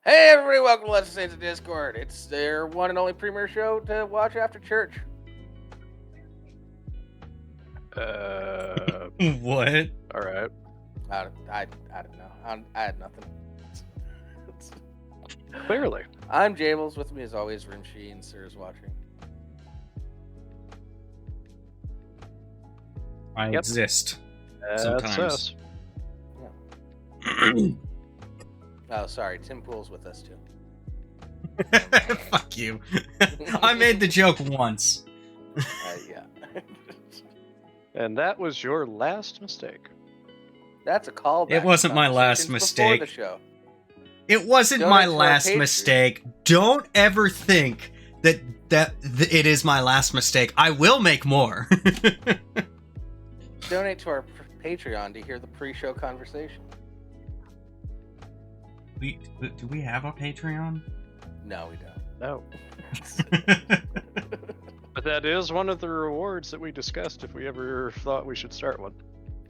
Hey everybody, welcome to Let's Say the Discord. It's their one and only premiere show to watch after church. What? All right. I don't know. I had nothing. Clearly. I'm Jables. With me as always, Rimshee and Sir's watching. I Yep. exist. That's Sometimes. us. Oh, sorry. Tim Pool's with us too. Fuck you. I made the joke once. Yeah. And that was your last mistake. That's a callback. It wasn't my last Conversations mistake. Before the show. It wasn't Donate my to our last Patreon. mistake. Don't ever think that it is my last mistake. I will make more. Donate to our Patreon to hear the pre-show conversation. Do we have a Patreon? No, we don't. No. But that is one of the rewards that we discussed if we ever thought we should start one.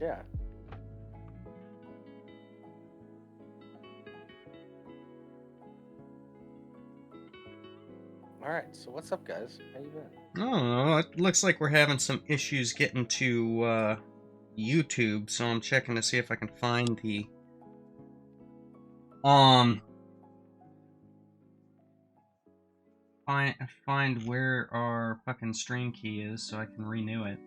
Yeah. All right. So what's up, guys? How you been? I don't know. It looks like we're having some issues getting to YouTube, so I'm checking to see if I can find the find where our fucking stream key is so I can renew it.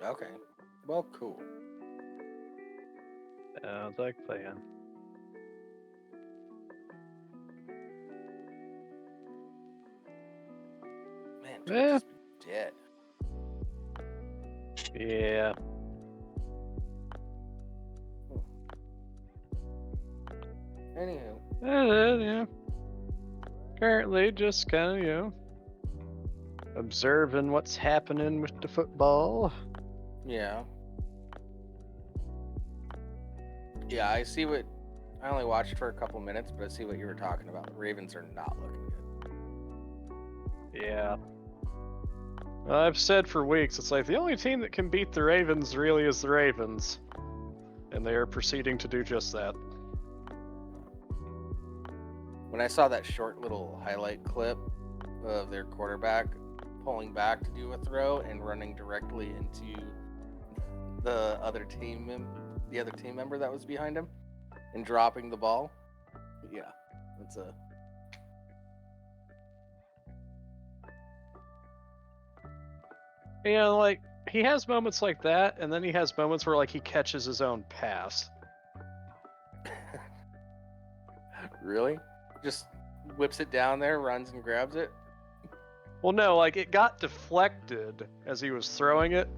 Okay. Well, cool. Sounds like a plan. Man, Yeah. just dead. Yeah. Anywho. Yeah. Currently just kind of, observing what's happening with the football. Yeah. Yeah, I see what. I only watched for a couple minutes, but I see what you were talking about. The Ravens are not looking good. Yeah. I've said for weeks, it's like the only team that can beat the Ravens really is the Ravens. And they are proceeding to do just that. When I saw that short little highlight clip of their quarterback pulling back to do a throw and running directly into the other team member that was behind him and dropping the ball, yeah, that's a. Like, he has moments like that, and then he has moments where, like, he catches his own pass. Really? Just whips it down there, runs and grabs it? Well, no, like, it got deflected as he was throwing it,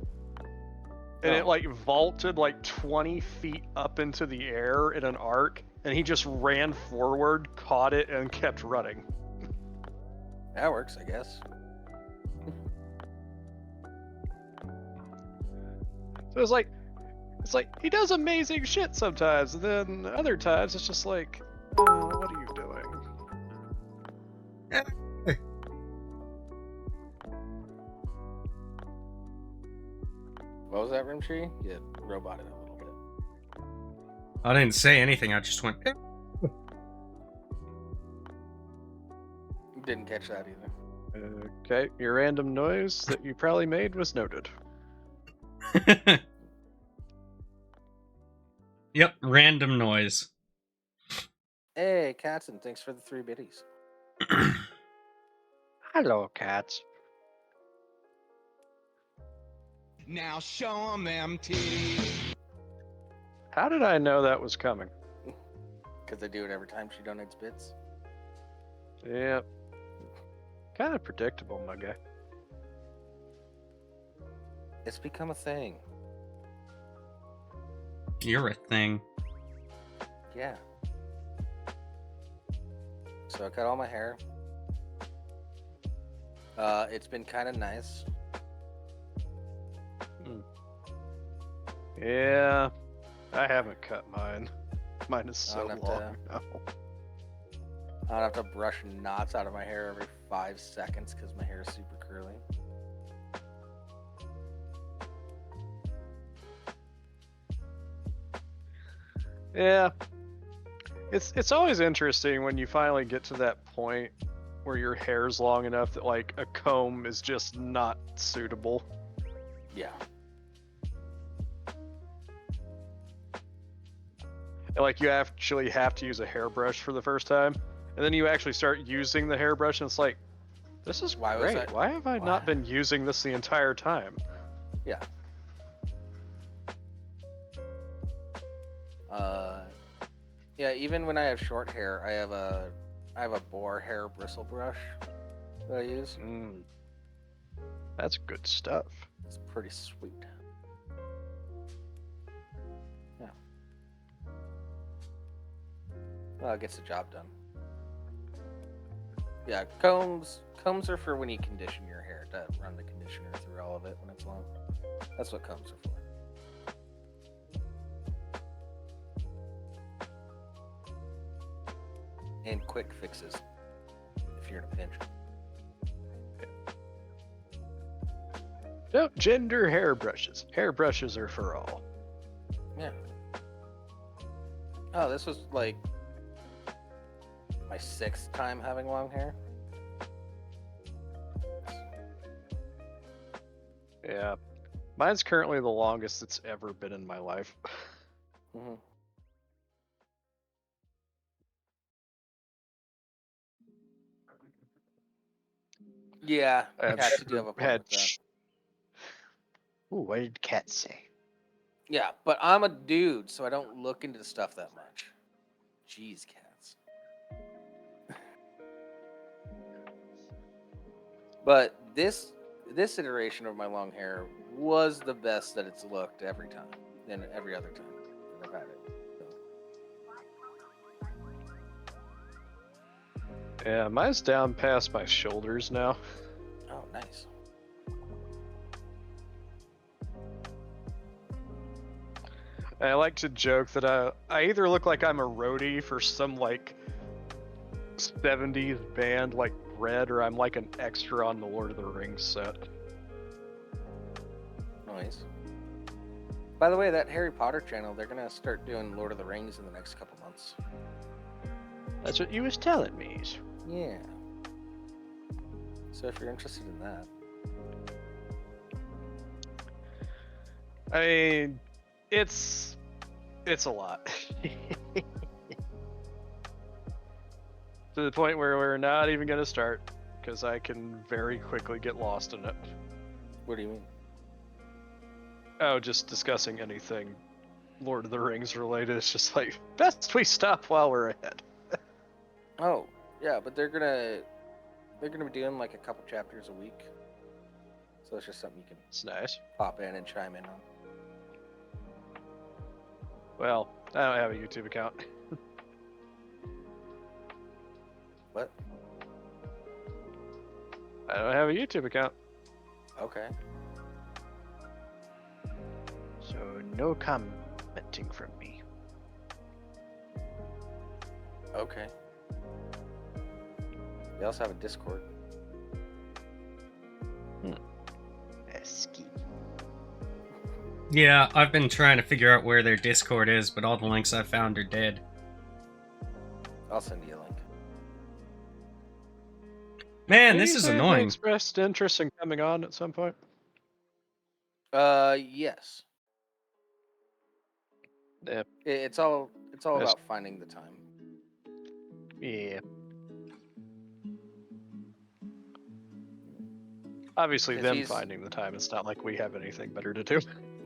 and it, like, vaulted, like, 20 feet up into the air in an arc, and he just ran forward, caught it, and kept running. That works, I guess. So it's like he does amazing shit sometimes, and then other times it's just like, oh, what are you doing? What was that, Rimshee? You roboted a little bit. I didn't say anything. I just went. Didn't catch that either. Okay, your random noise that you probably made was noted. Yep, random noise. Hey, Katzen, thanks for the 3 biddies. Hello, cats. Now show 'em them titties. How did I know that was coming? Because I do it every time she donates bits. Yep. Kind of predictable, my guy. It's become a thing. You're a thing. Yeah. So I cut all my hair. It's been kind of nice. Yeah, I haven't cut mine. Mine is so I don't have long now. I don't have to brush knots out of my hair every 5 seconds because my hair is super curly. Yeah. It's always interesting when you finally get to that point where your hair's long enough that like a comb is just not suitable. Yeah. And, like you actually have to use a hairbrush for the first time, and then you actually start using the hairbrush, and it's like, this is Why was great. I- Why have I why- not been using this the entire time? Yeah. Yeah, even when I have short hair, I have a boar hair bristle brush that I use. That's good stuff. It's pretty sweet. Yeah. Well, it gets the job done. Yeah, combs are for when you condition your hair, to run the conditioner through all of it when it's long. That's what combs are for. And quick fixes if you're in a pinch. No gender hairbrushes. Hairbrushes are for all. Yeah. Oh, this was like my 6th time having long hair. Yeah. Mine's currently the longest it's ever been in my life. Mm-hmm. Yeah, cats do have a point with that. Ooh, what did Cat say? Yeah, but I'm a dude, so I don't look into stuff that much. Jeez, cats. But this iteration of my long hair was the best that it's looked every time than every other time that I've had it. So. Yeah, mine's down past my shoulders now. Oh, nice. I like to joke that I either look like I'm a roadie for some like 70s band like Red, or I'm like an extra on the Lord of the Rings set. Nice. By the way, that Harry Potter channel, they're gonna start doing Lord of the Rings in the next couple months. That's what you was telling me. Yeah. So if you're interested in that. I mean, it's a lot. To the point where we're not even gonna start, because I can very quickly get lost in it. What do you mean? Oh, just discussing anything Lord of the Rings related. It's just like, best we stop while we're ahead. Oh, yeah, but they're gonna be doing like a couple chapters a week. So it's just something you can It's nice. pop in and chime in on. Well, I don't have a YouTube account. What? I don't have a YouTube account. Okay. So no commenting from me. Okay. They also have a Discord. Esky. Yeah, I've been trying to figure out where their Discord is, but all the links I've found are dead. I'll send you a link. Man, Did this you is say they annoying. expressed interest in coming on at some point. Yes. Yeah. It's all Yes. about finding the time. Yeah. Obviously, 'Cause them he's- finding the time. It's not like we have anything better to do.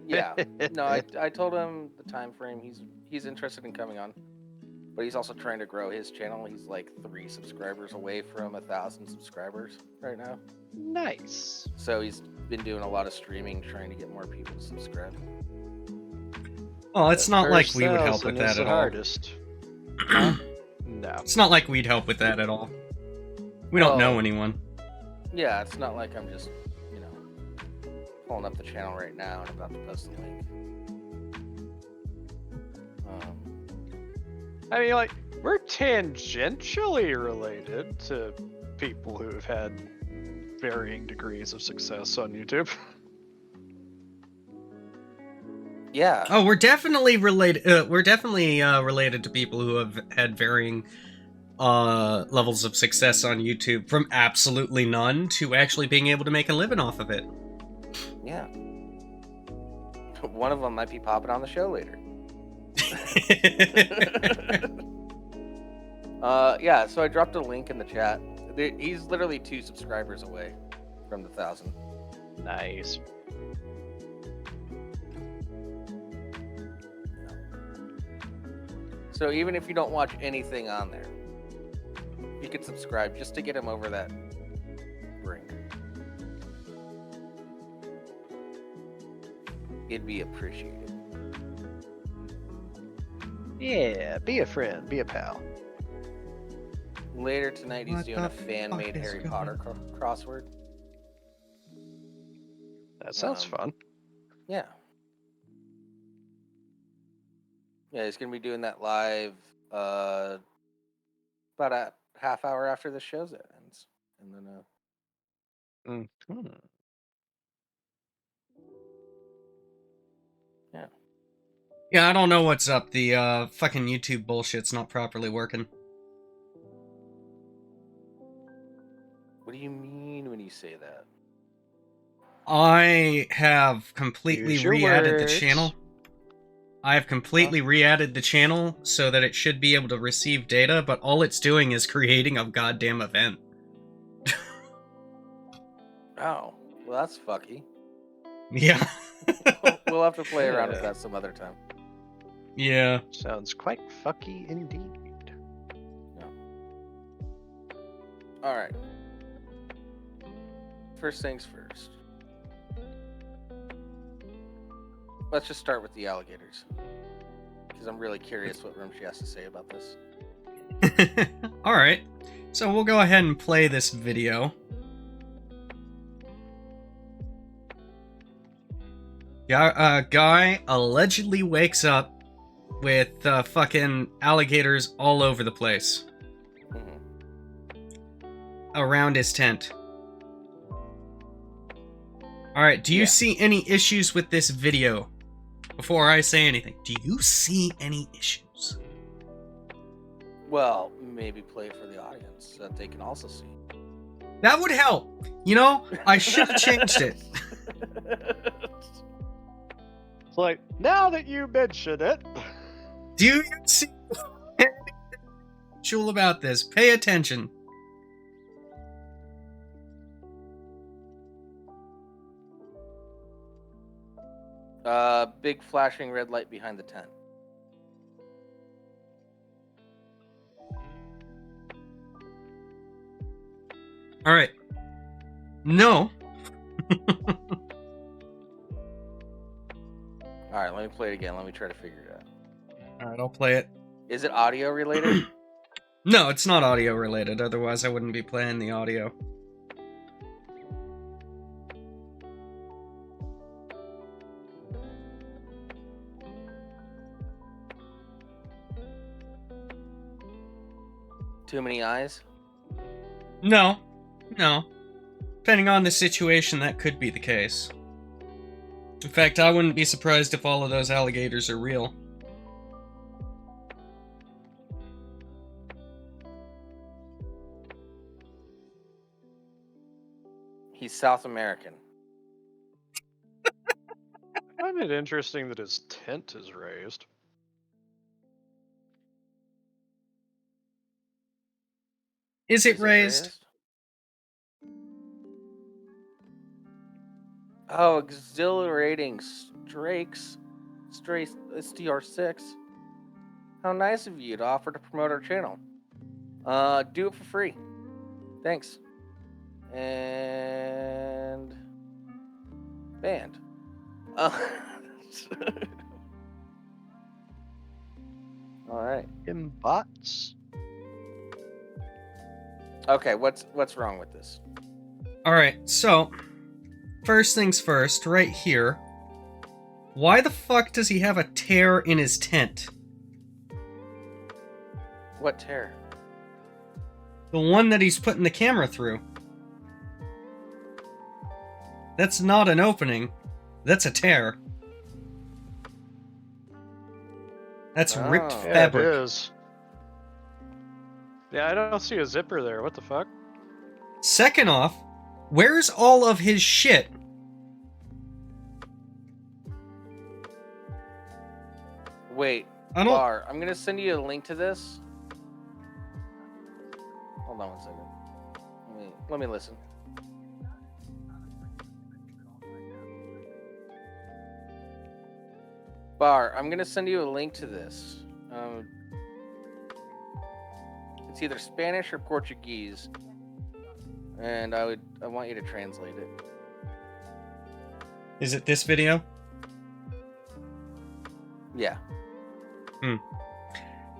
Yeah. No, I told him the time frame. He's interested in coming on, but he's also trying to grow his channel. He's like 3 subscribers away from 1,000 subscribers right now. Nice. So he's been doing a lot of streaming, trying to get more people to subscribe. Well, it's not like we would help 1,000 with that is at the all. hardest. Huh? No. It's not like we'd help with that at all. We don't know Well- anyone. Yeah, it's not like I'm just, pulling up the channel right now and about to post the link. I mean, like, we're tangentially related to people who have had varying degrees of success on YouTube. Yeah. Oh, we're definitely related. We're definitely related to people who have had varying levels of success on YouTube, from absolutely none to actually being able to make a living off of it. Yeah. One of them might be popping on the show later. Yeah, so I dropped a link in the chat. He's literally 2 subscribers away from the 1,000. Nice. So even if you don't watch anything on there, you could subscribe just to get him over that brink. It'd be appreciated. Yeah, be a friend, be a pal. Later tonight, he's What doing the a fan-made fuck is Harry going Potter crossword. That sounds fun. Yeah. Yeah, he's gonna be doing that live about a half hour after the show's ends, and then Mhm. yeah. Yeah, I don't know what's up. The fucking YouTube bullshit's not properly working. What do you mean when you say that? I have completely Use your re-added the words. channel. I have completely re-added the channel so that it should be able to receive data, but all it's doing is creating a goddamn event. Oh, well, that's fucky. Yeah. We'll have to play around with Yeah. that some other time. Yeah. Sounds quite fucky indeed. All right. First things first. Let's just start with the alligators, because I'm really curious what Rimshee has to say about this. Alright. So we'll go ahead and play this video. Yeah, a guy allegedly wakes up with fucking alligators all over the place around his tent. Alright, do you see any issues with this video? Before I say anything, do you see any issues? Well, maybe play it for the audience so that they can also see. That would help. You know, I should have changed it. It's like, now that you mention it. Do you see anything unusual about this? Pay attention. Big flashing red light behind the tent. All right. No. All right, let me play it again. Let me try to figure it out. All right, I'll play it. Is it audio related? No, it's not audio related. Otherwise, I wouldn't be playing the audio. Too many eyes? No. No. Depending on the situation, that could be the case. In fact, I wouldn't be surprised if all of those alligators are real. He's South American. I find it interesting that his tent is raised. Is it raised? Oh, exhilarating Strakes. Stray STR6. How nice of you to offer to promote our channel. Do it for free. Thanks. And banned. All right. In bots. Okay, what's wrong with this? Alright, so, first things first, right here. Why the fuck does he have a tear in his tent? What tear? The one that he's putting the camera through. That's not an opening. That's a tear. That's ripped Oh. Yeah, fabric. it is. Yeah, I don't see a zipper there. What the fuck? Second off, where's all of his shit? Wait, I don't. Bar, I'm gonna send you a link to this. Hold on one second. Let me listen. Bar, I'm gonna send you a link to this. It's either Spanish or Portuguese, and I want you to translate it. Is it this video? Yeah.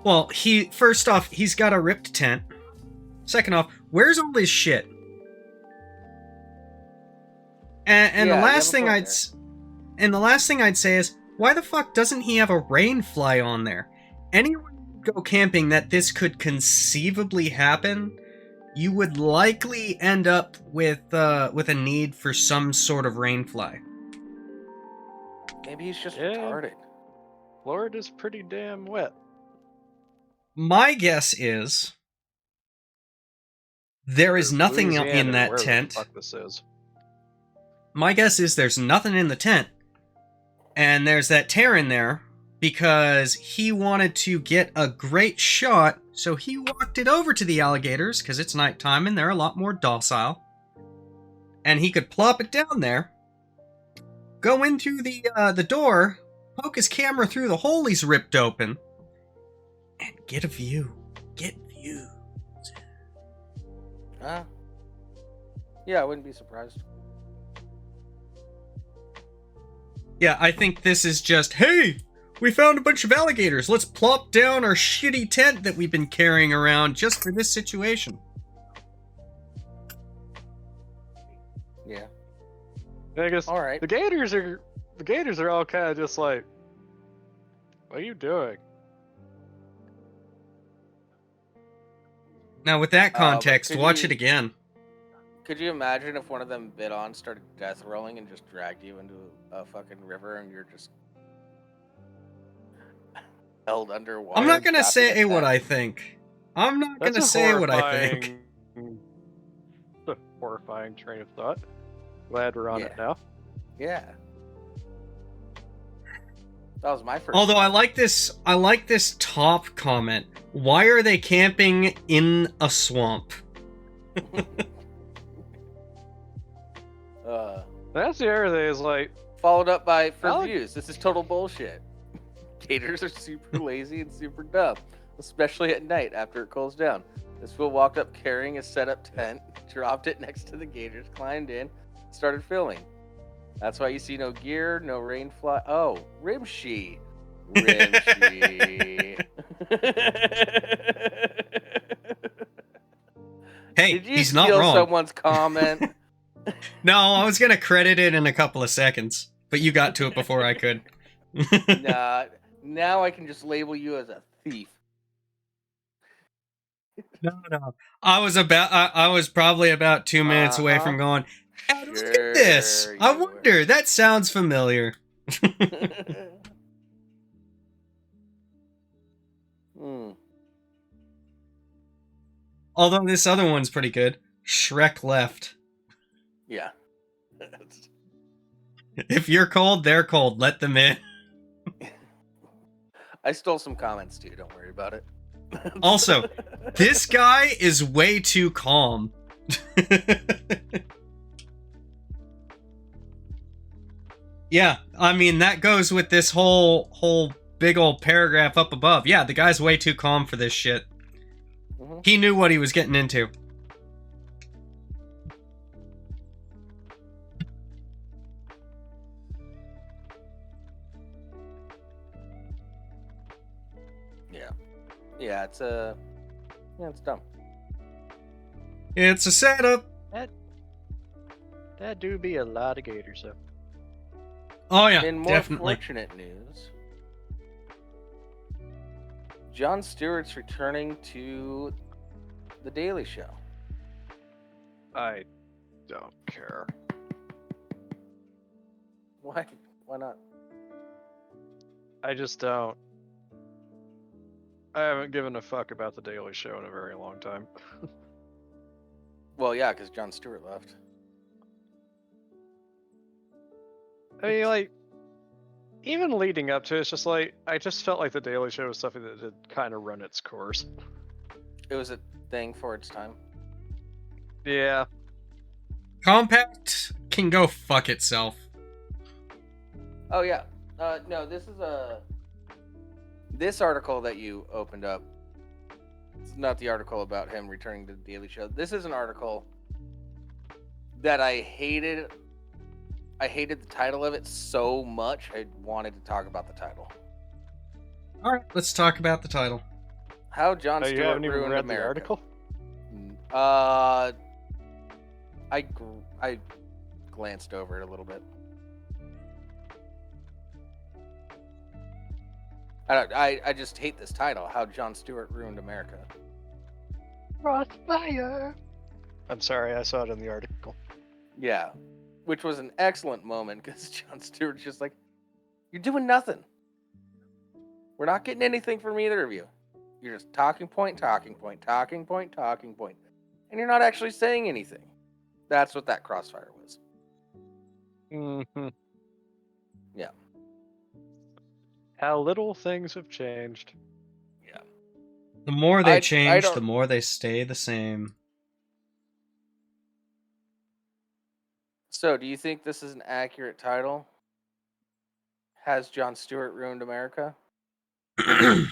Well, first off, he's got a ripped tent. Second off, where's all his shit? And Yeah, the you last have a thing I'd say is, why the fuck doesn't he have a rain fly on there? Anyone who go camping that this could conceivably happen, you would likely end up with a need for some sort of rain fly. Maybe he's just Yeah. retarded. Florida's pretty damn wet. My guess is there is nothing in Louisiana, that wherever tent. The fuck this is. My guess is there's nothing in the tent. And there's that tear in there because he wanted to get a great shot, so he walked it over to the alligators because it's nighttime and they're a lot more docile. And he could plop it down there, go in through the door, poke his camera through the hole he's ripped open, and get a view. Get views. Yeah, I wouldn't be surprised. Yeah, I think this is just, hey, we found a bunch of alligators. Let's plop down our shitty tent that we've been carrying around just for this situation. Yeah. I guess All right. the gators are all kind of just like, what are you doing? Now, with that but context, could watch you- it again. Could you imagine if one of them bit on, started death rolling, and just dragged you into a fucking river, and you're just held underwater? I'm not gonna trapped in a say what tent? I think. I'm not That's gonna a say what I think. Horrifying train of thought. Glad we're on it now. Yeah. That was my first. Although I thought. like this top comment. Why are they camping in a swamp? That's the other thing is like, Followed up by for Alec- views. This is total bullshit. Gators are super lazy and super dumb, especially at night after it cools down. This fool walked up carrying a set-up tent, dropped it next to the gators, climbed in, started filming. That's why you see no gear, no rain fly. Oh, Rimshee. Rimshee. Hey, Did you he's not steal wrong. someone's comment? No, I was gonna credit it in a couple of seconds, but you got to it before I could. Nah, now I can just label you as a thief. No. I was probably about 2 minutes away from going, "Hey, look at this. Sure I you were. wonder, that sounds familiar." Hmm. Although this other one's pretty good. Shrek left. Yeah. If you're cold, they're cold. Let them in. I stole some comments too. Don't worry about it. Also, this guy is way too calm. Yeah, I mean, that goes with this whole big old paragraph up above. Yeah, the guy's way too calm for this shit. Mhm. He knew what he was getting into. Yeah, it's it's dumb. It's a setup. that do be a lot of gators, though. Oh yeah, In more definitely. fortunate news, Jon Stewart's returning to The Daily Show. I don't care. Why? Why not? I just don't. I haven't given a fuck about the Daily Show in a very long time. Well, yeah, because Jon Stewart left. I mean, like, even leading up to it, it's just like, I just felt like the Daily Show was something that had kind of run its course. It was a thing for its time. Yeah. Compact can go fuck itself. Oh yeah. No, this article that you opened up. It's not the article about him returning to the Daily Show. This is an article that I hated. I hated the title of it so much. I wanted to talk about the title. All right, let's talk about the title. How Jon You Stewart haven't even ruined read America. the article? I glanced over it a little bit. I just hate this title. How Jon Stewart ruined America. Crossfire. I'm sorry, I saw it in the article. Yeah, which was an excellent moment because Jon Stewart's just like, you're doing nothing. We're not getting anything from either of you. You're just talking point, talking point, talking point, talking point, and you're not actually saying anything. That's what that crossfire was. Mm-hmm. Yeah. How little things have changed. Yeah. The more they I change, don't- the more they stay the same. So, do you think this is an accurate title? Has Jon Stewart ruined America? I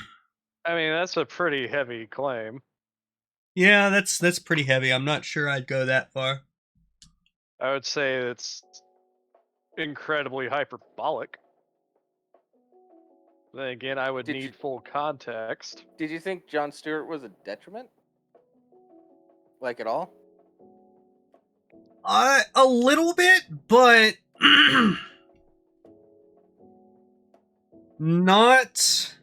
mean, that's a pretty heavy claim. Yeah, that's pretty heavy. I'm not sure I'd go that far. I would say it's incredibly hyperbolic. Then again, I would Did need you- full context. Did you think Jon Stewart was a detriment? Like at all? A little bit, but not.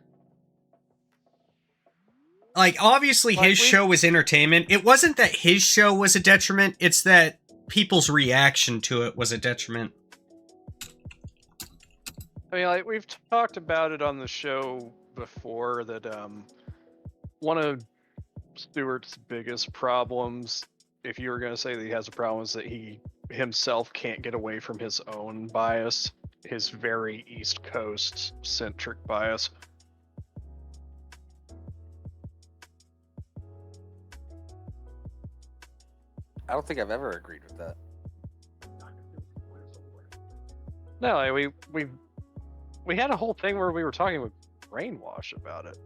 Like, obviously, Like, his show was entertainment. It wasn't that his show was a detriment, it's that people's reaction to it was a detriment. I mean, like, we've talked about it on the show before that one of Stewart's biggest problems, if you were going to say that he has a problem, is that he himself can't get away from his own bias, his very East Coast centric bias. I don't think I've ever agreed with that. No, like, we had a whole thing where we were talking with Brainwash about it,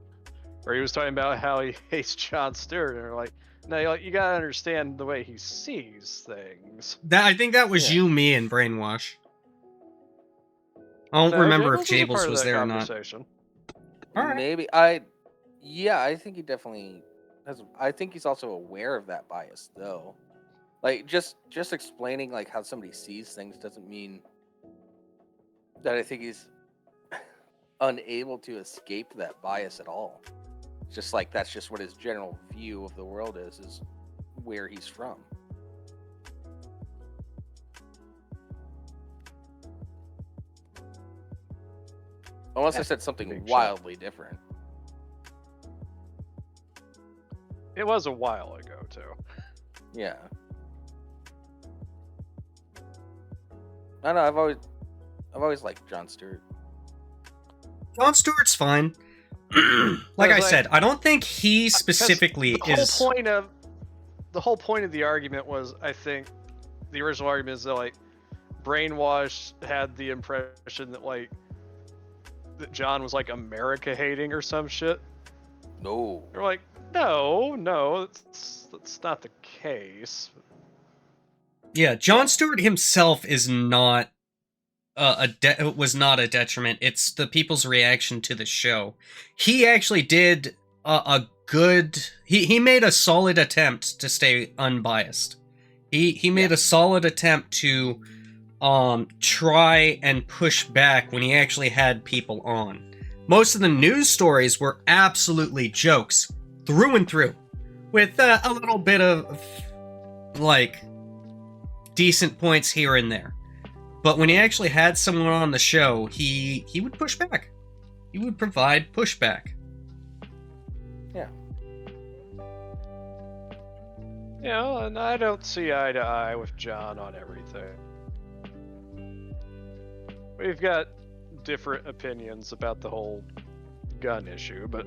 where he was talking about how he hates Jon Stewart, and we're like, no, you gotta understand the way he sees things. I think that was Yeah. you, me, and Brainwash. I don't No, remember if Jables was a Jables part of was that there or not. conversation. Alright. Maybe yeah, I think he definitely has. I think he's also aware of that bias, though. Like just explaining like how somebody sees things doesn't mean that I think he's unable to escape that bias at all. It's just like that's just what his general view of the world is where he's from. Unless I said something big wildly different. It was a while ago, too. Yeah. I know. I've always liked Jon Stewart. Jon Stewart's fine. Like I like- said, I don't think he specifically The is. whole point of the argument was, I think, the original argument is that, like, Brainwash had the impression that, like, that John was, like, America hating or some shit. No. They're like, no, that's not the case. Yeah, Jon Stewart himself is not was not a detriment. It's the people's reaction to the show. He actually did a good. He made a solid attempt to stay unbiased. He made a solid attempt to try and push back when he actually had people on. Most of the news stories were absolutely jokes through and through, with a little bit of like decent points here and there. But when he actually had someone on the show, he would push back. He would provide pushback. You know, and I don't see eye to eye with John on everything. We've got different opinions about the whole gun issue, but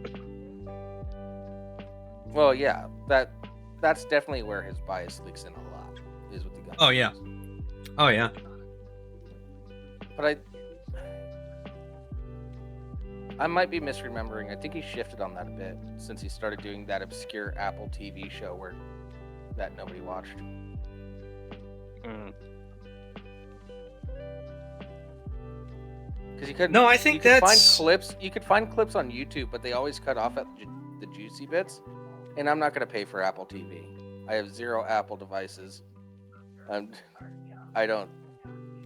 Well, yeah, that's definitely where his bias leaks in a lot, is with the gun. Oh, yeah. issues. Oh yeah. But I might be misremembering. I think he shifted on that a bit since he started doing that obscure Apple TV show that nobody watched. Because you could No, I think you could find that's clips. You could find clips on YouTube, but they always cut off at the juicy bits. And I'm not going to pay for Apple TV. I have 0 Apple devices. I don't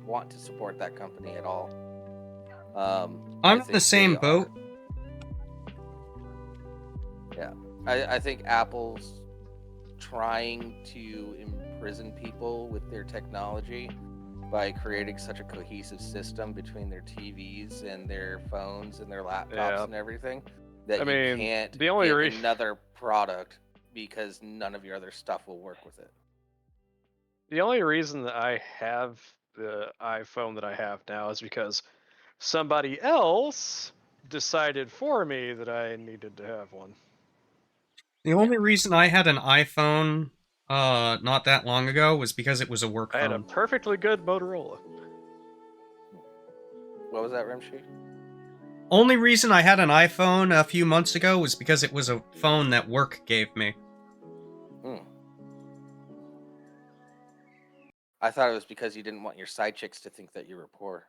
want to support that company at all. I'm in the same boat. Yeah, I think Apple's trying to imprison people with their technology by creating such a cohesive system between their TVs and their phones and their laptops and everything that you can't the only get another product because none of your other stuff will work with it. The only reason that I have the iPhone that I have now is because somebody else decided for me that I needed to have one. the only reason I had an iPhone not that long ago was because it was a work I had a phone. perfectly good Motorola. What was that, Rimshee? Only reason I had an iPhone a few months ago was because it was a phone that work gave me. I thought it was because you didn't want your side chicks to think that you were poor.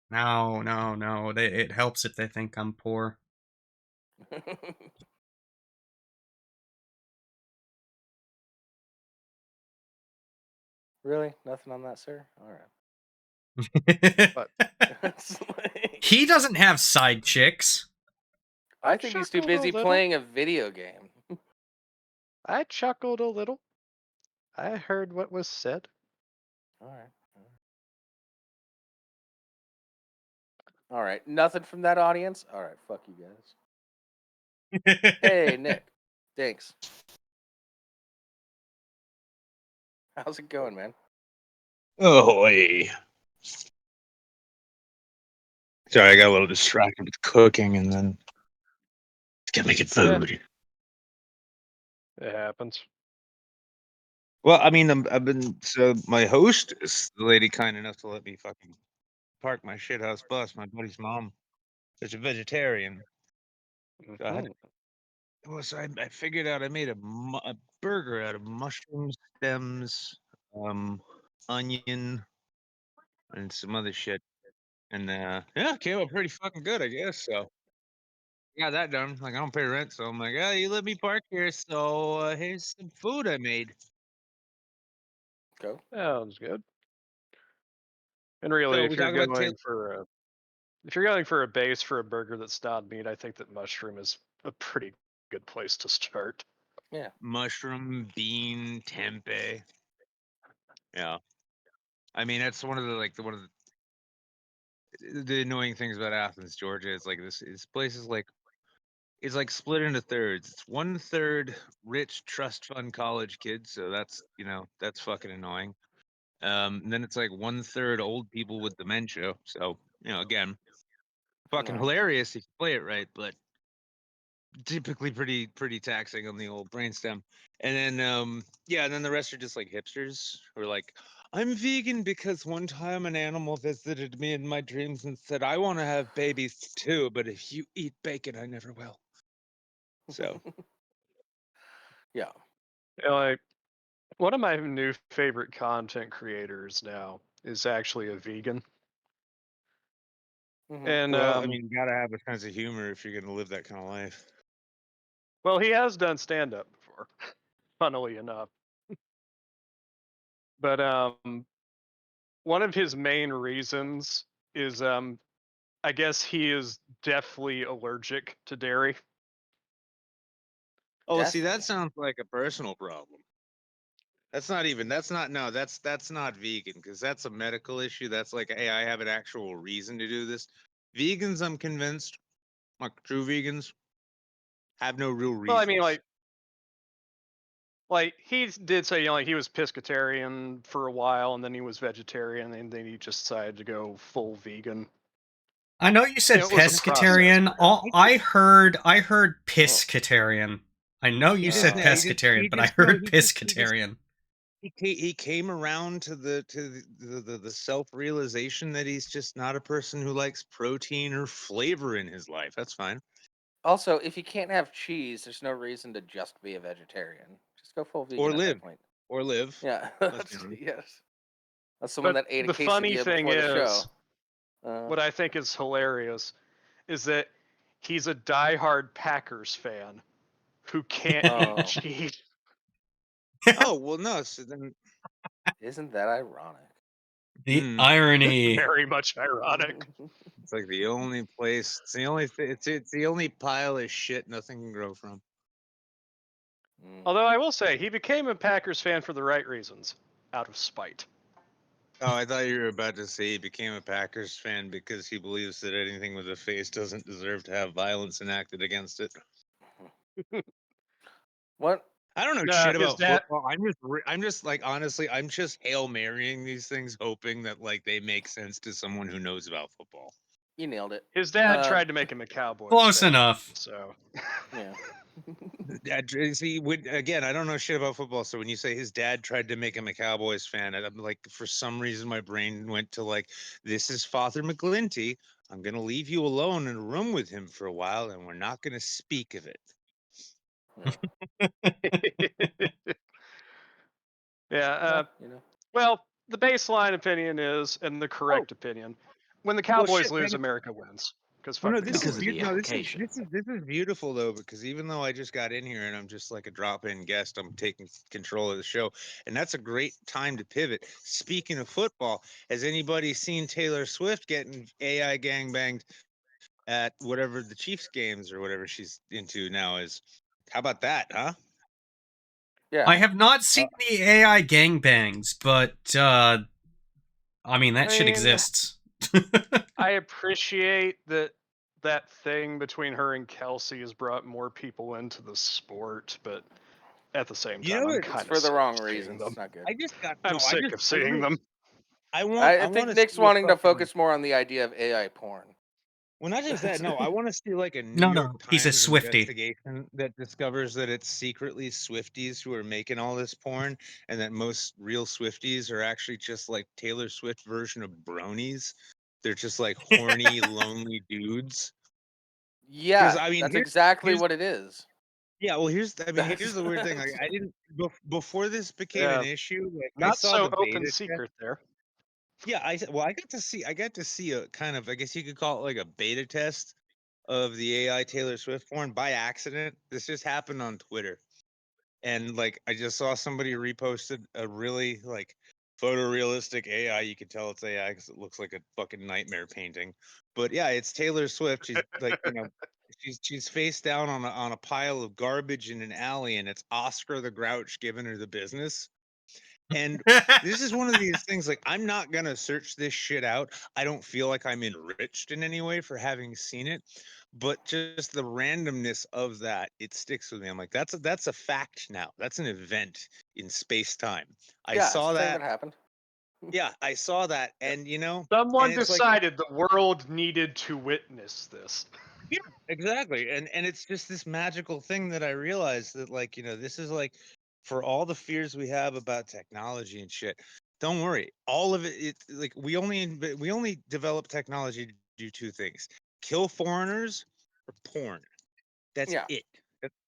No. It helps if they think I'm poor. Really? Nothing on that, sir? All right. But he doesn't have side chicks. I think he's too busy playing a video game. I chuckled a little. I heard what was said. All right. All right. Nothing from that audience? All right. Fuck you guys. Hey, Nick. Thanks. How's it going, man? Oh, hey. Sorry, I got a little distracted with cooking and then get making food. It happens. Well, I mean, so my host is the lady kind enough to let me fucking park my shithouse bus. My buddy's mom is a vegetarian. So I figured out I made a burger out of mushroom stems, onion, and some other shit. And yeah, it came out pretty fucking good, I guess. So got that done. Like, I don't pay rent, so I'm like, oh, you let me park here, so here's some food I made. Go. Sounds good. And really, So if we you're talk about going for a base for a burger that's not meat, I think that mushroom is a pretty good place to start. Yeah. mushroom, bean, tempeh. Yeah. I mean, that's one of the annoying things about Athens, Georgia. Is like this place is like it's like split into thirds. It's 1/3 rich trust fund college kids, so that's fucking annoying. And then it's like 1/3 old people with dementia. So again, fucking hilarious if you play it right, but typically pretty taxing on the old brainstem. And then and then the rest are just like hipsters who are like, I'm vegan because one time an animal visited me in my dreams and said, I want to have babies too, but if you eat bacon, I never will. So yeah. Like, one of my new favorite content creators now is actually a vegan. And well, I mean, you gotta have a sense of humor if you're gonna live that kind of life. well, he has done stand up before, funnily enough. But one of his main reasons is I guess he is deathly allergic to dairy. Oh, see, that sounds like a personal problem. That's not vegan because that's a medical issue. That's like, hey, I have an actual reason to do this. Vegans, I'm convinced, like true vegans, have no real reason. Well, I mean, like Like he did say, like he was pescatarian for a while, and then he was vegetarian, and then he just decided to go full vegan. I know you said It was a process pescatarian. for him. I heard piscatarian. I know you He just, said Uh, pescatarian, but I no, heard piscatarian. he came around to the self-realization that he's just not a person who likes protein or flavor in his life. That's fine. Also, if you can't have cheese, there's no reason to just be a vegetarian. Just go full vegan Or at live. that point. Or live. Yeah, Let's be honest. yes. That's someone But that ate a the funny quesadilla thing before the show. is, what I think is hilarious is that he's a diehard Packers fan who can't eat Oh, cheese. Oh well, no. So then, isn't that ironic? The mm, irony. Very much ironic. it's like the only place. It's the only. It's the only pile of shit nothing can grow from. Mm. Although I will say, he became a Packers fan for the right reasons, out of spite. Oh, I thought you were about to say he became a Packers fan because he believes that anything with a face doesn't deserve to have violence enacted against it. What? I don't know shit His about dad, football. I'm just like honestly, I'm just Hail Marrying these things, hoping that like they make sense to someone who knows about football. You nailed it. his dad tried to make him a Cowboys Close fan, enough. So Yeah. See, again, I don't know shit about football, so when you say his dad tried to make him a Cowboys fan, I'm like, for some reason, my brain went to like, this is Father McGlinty. I'm gonna leave you alone in a room with him for a while, and we're not gonna speak of it. yeah. Well, you know. Well, the baseline opinion is, and the Oh, correct opinion, when the well, Cowboys shit, lose, man. America wins. Because Well, fuck no, the this is Because of Cowboys. the no, application. this is beautiful though, because even though I just got in here and I'm just like a drop-in guest, I'm taking control of the show, and that's a great time to pivot. Speaking of football, has anybody seen Taylor Swift getting AI gangbanged at whatever the Chiefs games or whatever she's into now is? How about that, huh? Yeah. I have not seen the AI gangbangs, but I mean that I shit mean, exists. I appreciate that that thing between her and Kelsey has brought more people into the sport, but at the same You time, know I'm what? It's kind of for the sick wrong of seeing reasons. them. It's not good. I just got I'm no. sick of I seeing really, them. I I want think to Nick's see a wanting to fucking. focus more on the idea of AI porn. Well, not just that. No, I want to see like a New No, York he's a Times Swiftie. investigation that discovers that it's secretly Swifties who are making all this porn, and that most real Swifties are actually just like Taylor Swift version of bronies. They're just like horny, lonely dudes. Because Yeah, I mean, that's exactly here's what it is. yeah. Well, here's That's, the weird thing. Like, I didn't before this became an Yeah, issue. Like, I not saw so the open beta test. secret there. Yeah, I got to see a kind of, I guess you could call it like a beta test of the AI Taylor Swift porn by accident. This just happened on Twitter. And like I just saw somebody reposted a really like photorealistic AI. You could tell it's AI because it looks like a fucking nightmare painting. But yeah, it's Taylor Swift. She's like, she's face down on a pile of garbage in an alley, and it's Oscar the Grouch giving her the business. And this is one of these things, like, I'm not gonna search this shit out. I don't feel like I'm enriched in any way for having seen it, but just the randomness of that, it sticks with me. I'm like, that's a fact now. That's an event in space time. I yeah, it's saw a thing that that. happened. Yeah, I saw that, and Someone it's like, decided the world needed to witness this. yeah, exactly. And it's just this magical thing that I realized that, like, this is like, for all the fears we have about technology and shit, don't worry. All of it, like, we only develop technology to do two things: kill foreigners or porn. That's Yeah, it.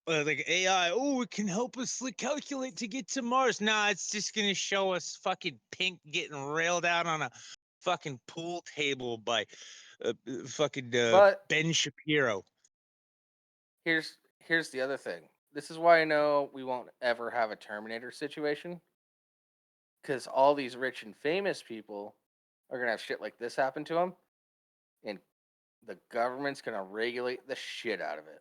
Like AI, oh, it can help us like calculate to get to Mars. Nah, it's just gonna show us fucking Pink getting railed out on a fucking pool table by fucking but Ben Shapiro. here's the other thing. This is why I know we won't ever have a Terminator situation, because all these rich and famous people are gonna have shit like this happen to them, and the government's gonna regulate the shit out of it.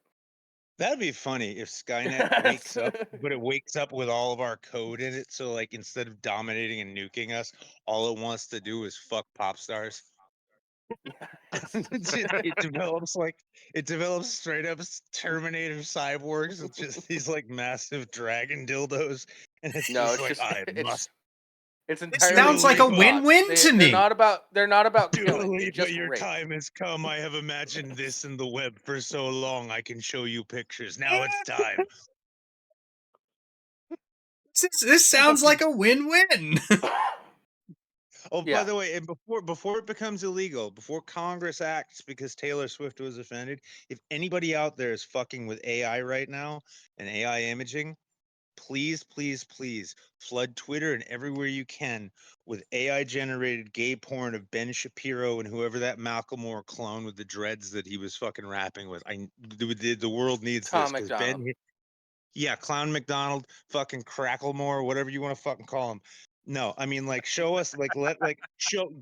That'd be funny if Skynet wakes up, but it wakes up with all of our code in it. So like instead of dominating and nuking us, all it wants to do is fuck pop stars. It develops straight up Terminator cyborgs with just these like massive dragon dildos, and it's No, just it's like just I it's must it's It entirely sounds like rape a Lipa. bots. win-win to They're me. not about Dua killing. It's Lipa, just your rape. time has come. I have imagined this in the web for so long. I can show you pictures. Now it's time. This sounds like a win-win. Oh, by Yeah. the way, and before it becomes illegal, before Congress acts because Taylor Swift was offended, if anybody out there is fucking with AI right now and AI imaging, please, please, please flood Twitter and everywhere you can with AI generated gay porn of Ben Shapiro and whoever that Macklemore clone with the dreads that he was fucking rapping with. The world needs this Tom because McDonald. yeah, Clown McDonald, fucking Cracklemore, whatever you want to fucking call him. No, I mean like show us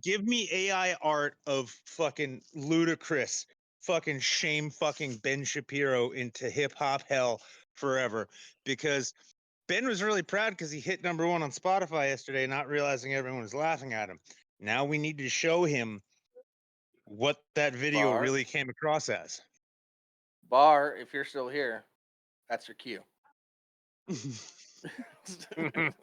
give me AI art of fucking ludicrous fucking shame fucking Ben Shapiro into hip hop hell forever because Ben was really proud because he hit #1 on Spotify yesterday, not realizing everyone was laughing at him. Now we need to show him what that video Bar. really came across as. Bar, if you're still here, that's your cue. It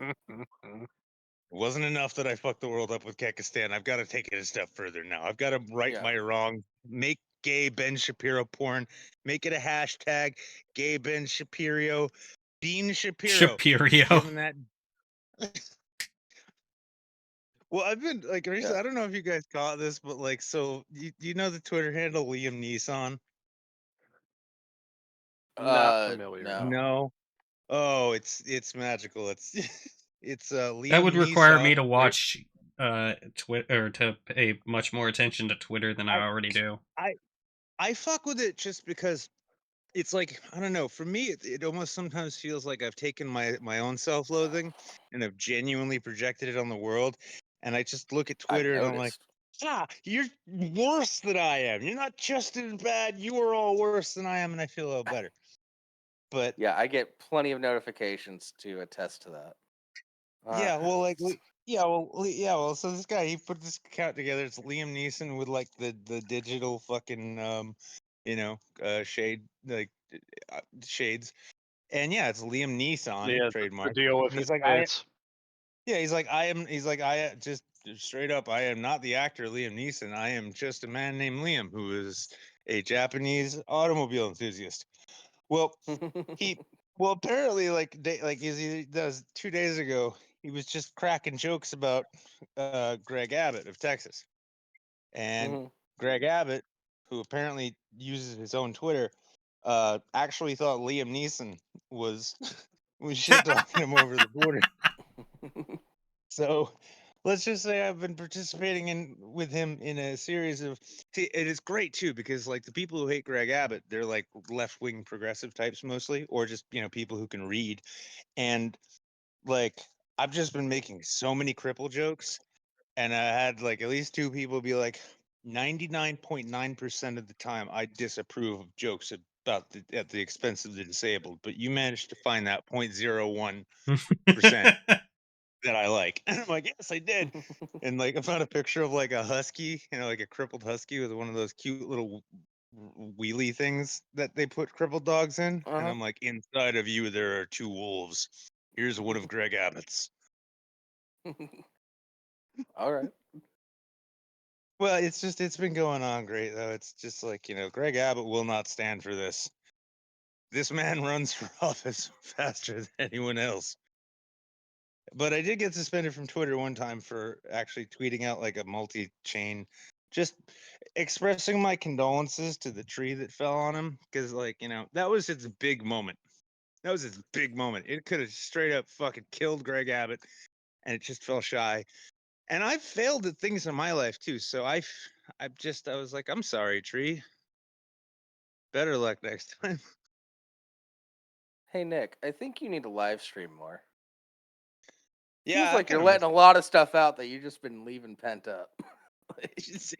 wasn't enough that I fucked the world up with Kekistan. I've got to take it a step further now. I've got to right Yeah. my wrong, make gay Ben Shapiro porn, make it a hashtag, gay Ben Shapiro, Bean Shapiro. Give Shapiro. him that. Well, I've been like, Yeah. I don't know if you guys caught this, but like, so you know the Twitter handle Liam Neeson? Not familiar. No. No. Oh, it's magical. It's it's That Liam would require Neeson. me to watch Twitter or to pay much more attention to Twitter than I I already do. I I fuck with it just because it's like I don't know. For me, it almost sometimes feels like I've taken my own self-loathing and have genuinely projected it on the world. And I just look at I Twitter and I'm like, noticed. ah, you're worse than I am. You're not just as bad. You are all worse than I am, and I feel a little better. But Yeah, I get plenty of notifications to attest to that. yeah, well, like, yeah, well. So this guy, he put this account together. It's Liam Neeson with like the digital fucking shade shades. And yeah, it's Liam Neeson Yeah, the trademark. deal with And his he's like, face. just straight up, I am not the actor Liam Neeson. I am just a man named Liam who is a Japanese automobile enthusiast. Well, he, well, apparently, as he does 2 days ago, he was just cracking jokes about Greg Abbott of Texas. And Mhm. Greg Abbott, who apparently uses his own Twitter, actually thought Liam Neeson was was shit talking him over the border. So let's just say I've been participating in with him in a series of. See, it is great too because like the people who hate Greg Abbott, they're like left wing progressive types mostly, or just people who can read. And like I've just been making so many cripple jokes, and I had like at least two people be like, 99.9% of the time I disapprove of jokes about at the expense of the disabled, but you managed to find that 0.01% that I like. And I'm like, yes, I did. And like I found a picture of like a husky, like a crippled husky with one of those cute little wheelie things that they put crippled dogs in. And Uh-huh. I'm like, inside of you there are two wolves. Here's one of Greg Abbott's. All right. Well, it's been going on great though. It's just like, Greg Abbott will not stand for this. This man runs for office faster than anyone else. But I did get suspended from Twitter one time for actually tweeting out like a multi-chain, just expressing my condolences to the tree that fell on him because that was its big moment. That was its big moment. It could have straight up fucking killed Greg Abbott, and it just fell shy. And I've failed at things in my life too, so I was like, I'm sorry, tree. Better luck next time. Hey Nick, I think you need to live stream more. Feels Yeah, I like you're kind of miss. letting a lot of stuff out that you've just been leaving pent up. I'm It's-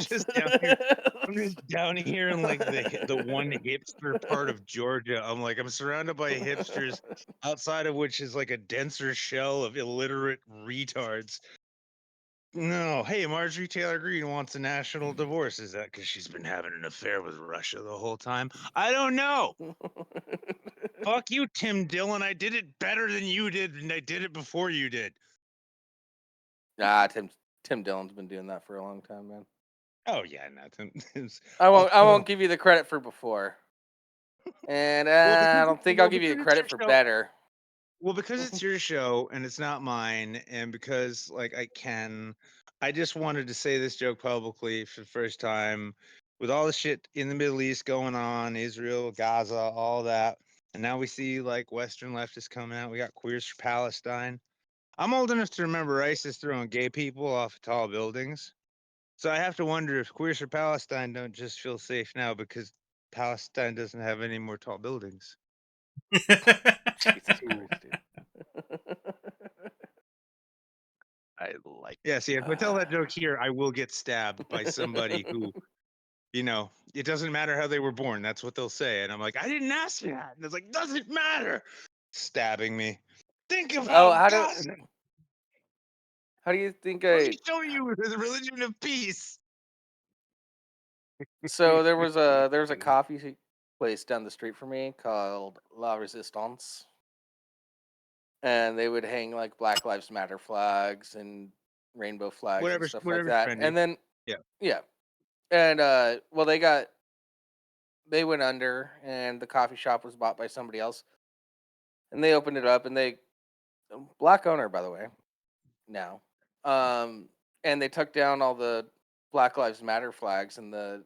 just down here. I'm just down here in like the one hipster part of Georgia. I'm surrounded by hipsters, outside of which is like a denser shell of illiterate retards. No, hey, Marjorie Taylor Greene wants a national divorce. Is that because she's been having an affair with Russia the whole time? I don't know. Fuck you, Tim Dillon. I did it better than you did, and I did it before you did. Tim Dillon's been doing that for a long time, man. Oh yeah, no, Tim's. I won't give you the credit for before, and I don't think I'll give you the credit for better. Well, because it's your show and it's not mine, and because like I just wanted to say this joke publicly for the first time, with all the shit in the Middle East going on, Israel, Gaza, all that, and now we see like Western leftists coming out. We got Queers for Palestine. I'm old enough to remember ISIS throwing gay people off of tall buildings, so I have to wonder if Queers for Palestine don't just feel safe now because Palestine doesn't have any more tall buildings. Jesus Christ, dude. I like. Yeah, see, if I tell that joke here, I will get stabbed by somebody who, it doesn't matter how they were born. That's what they'll say. And I'm like, I didn't ask for that. And it's like, doesn't matter. Stabbing me. Think of how how do you think let me show you the religion of peace. So there was a coffee place down the street from me called La Resistance, and they would hang like Black Lives Matter flags and rainbow flags and stuff like that. Trendy. And then Yeah. and well, they went under, and the coffee shop was bought by somebody else, and they opened it up, and they black owner, by the way, now, and they took down all the Black Lives Matter flags and the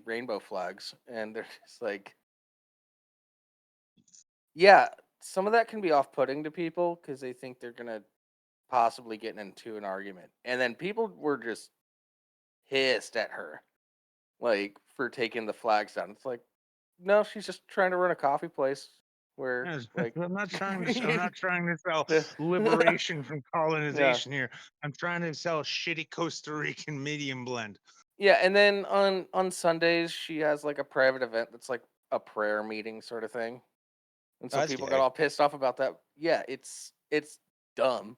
rainbow flags, and they're just like, yeah, some of that can be off-putting to people because they think they're gonna possibly get into an argument, and then people were just pissed at her, like, for taking the flags down. It's like, no, she's just trying to run a coffee place where, like, I'm not trying to sell liberation from colonization here. I'm trying to sell shitty Costa Rican medium blend. Yeah, and then on Sundays she has like a private event that's like a prayer meeting sort of thing. And so That's people gay. got all pissed off about that. Yeah, it's dumb.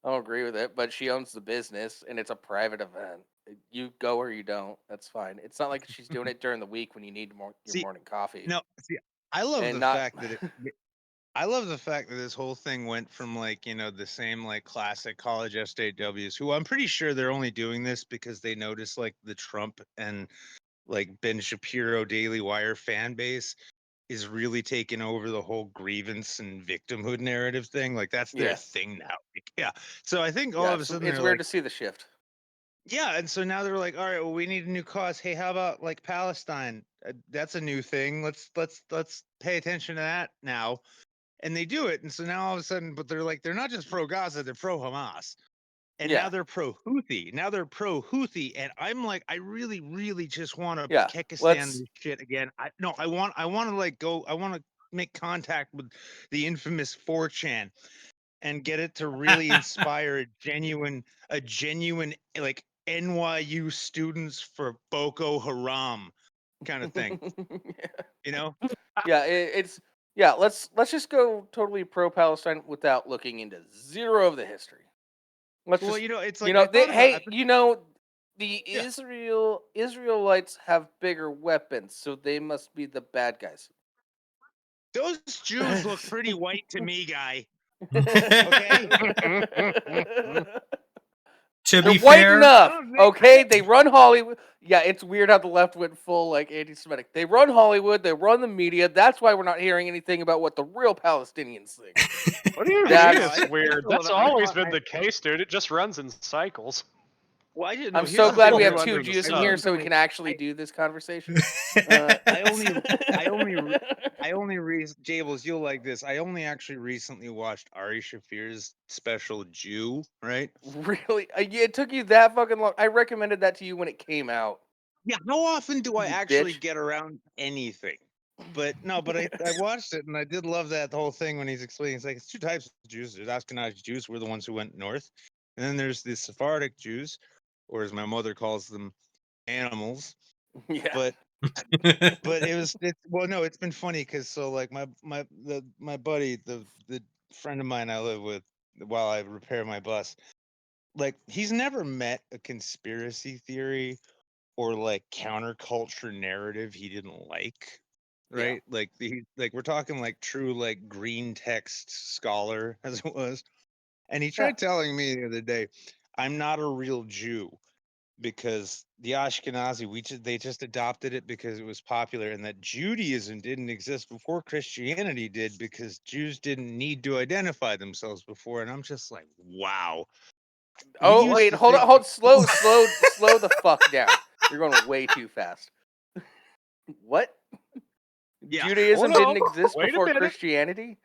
I don't agree with it, but she owns the business and it's a private event. You go or you don't. That's fine. It's not like she's doing it during the week when you need your morning coffee. No, see, I love And the not fact that I love the fact that this whole thing went from like, the same like classic college SJWs, who I'm pretty sure they're only doing this because they notice like the Trump and like Ben Shapiro Daily Wire fan base is really taking over the whole grievance and victimhood narrative thing. Like that's their thing now. Like, yeah. So I think all of a sudden it's they're weird like, to see the shift. yeah, and so now they're like, all right, well, we need a new cause. Hey, how about like Palestine? That's a new thing. Let's pay attention to that now. And they do it, and so now all of a sudden, but they're like, they're not just pro Gaza, they're pro Hamas, and now they're pro Houthi. Now they're pro Houthi, and I'm like, I really, really just want to Pakistan this shit again. I want to like go. I want to make contact with the infamous 4chan and get it to really inspire a genuine like NYU students for Boko Haram kind of thing. Let's just go totally pro Palestine without looking into zero of the history. It's like the Israelites have bigger weapons, so they must be the bad guys. Those Jews look pretty white to me, guy. Okay. To They're be white fair, enough. Okay, they run Hollywood. Yeah, it's weird how the left went full like anti-Semitic. They run Hollywood. They run the media. That's why we're not hearing anything about what the real Palestinians think. What do you mean it's weird? That's always been the case, dude. It just runs in cycles. Well, I'm so glad we have two Jews in here so we can actually do this conversation. Jables, you'll like this. I only actually recently watched Ari Shafir's special Jew, right? Really? It took you that fucking long. I recommended that to you when it came out. Yeah, how often do I actually get around anything? But I watched it and I did love that whole thing when he's explaining. It's like it's two types of Jews. There's Ashkenazi Jews, we're the ones who went north, and then there's the Sephardic Jews, or as my mother calls them, animals. Yeah. But it's been funny because so like my buddy, the friend of mine I live with while I repair my bus, like he's never met a conspiracy theory or like counterculture narrative he didn't like, Yeah. right? Like we're talking like true like green text scholar as it was. And he tried telling me the other day, I'm not a real Jew because the Ashkenazi, they just adopted it because it was popular, and that Judaism didn't exist before Christianity did because Jews didn't need to identify themselves before. And I'm just like, wow. Oh wait, hold on, slow the fuck down. You're going way too fast. What? Yeah, Judaism hold didn't on. exist Wait a before minute. Christianity?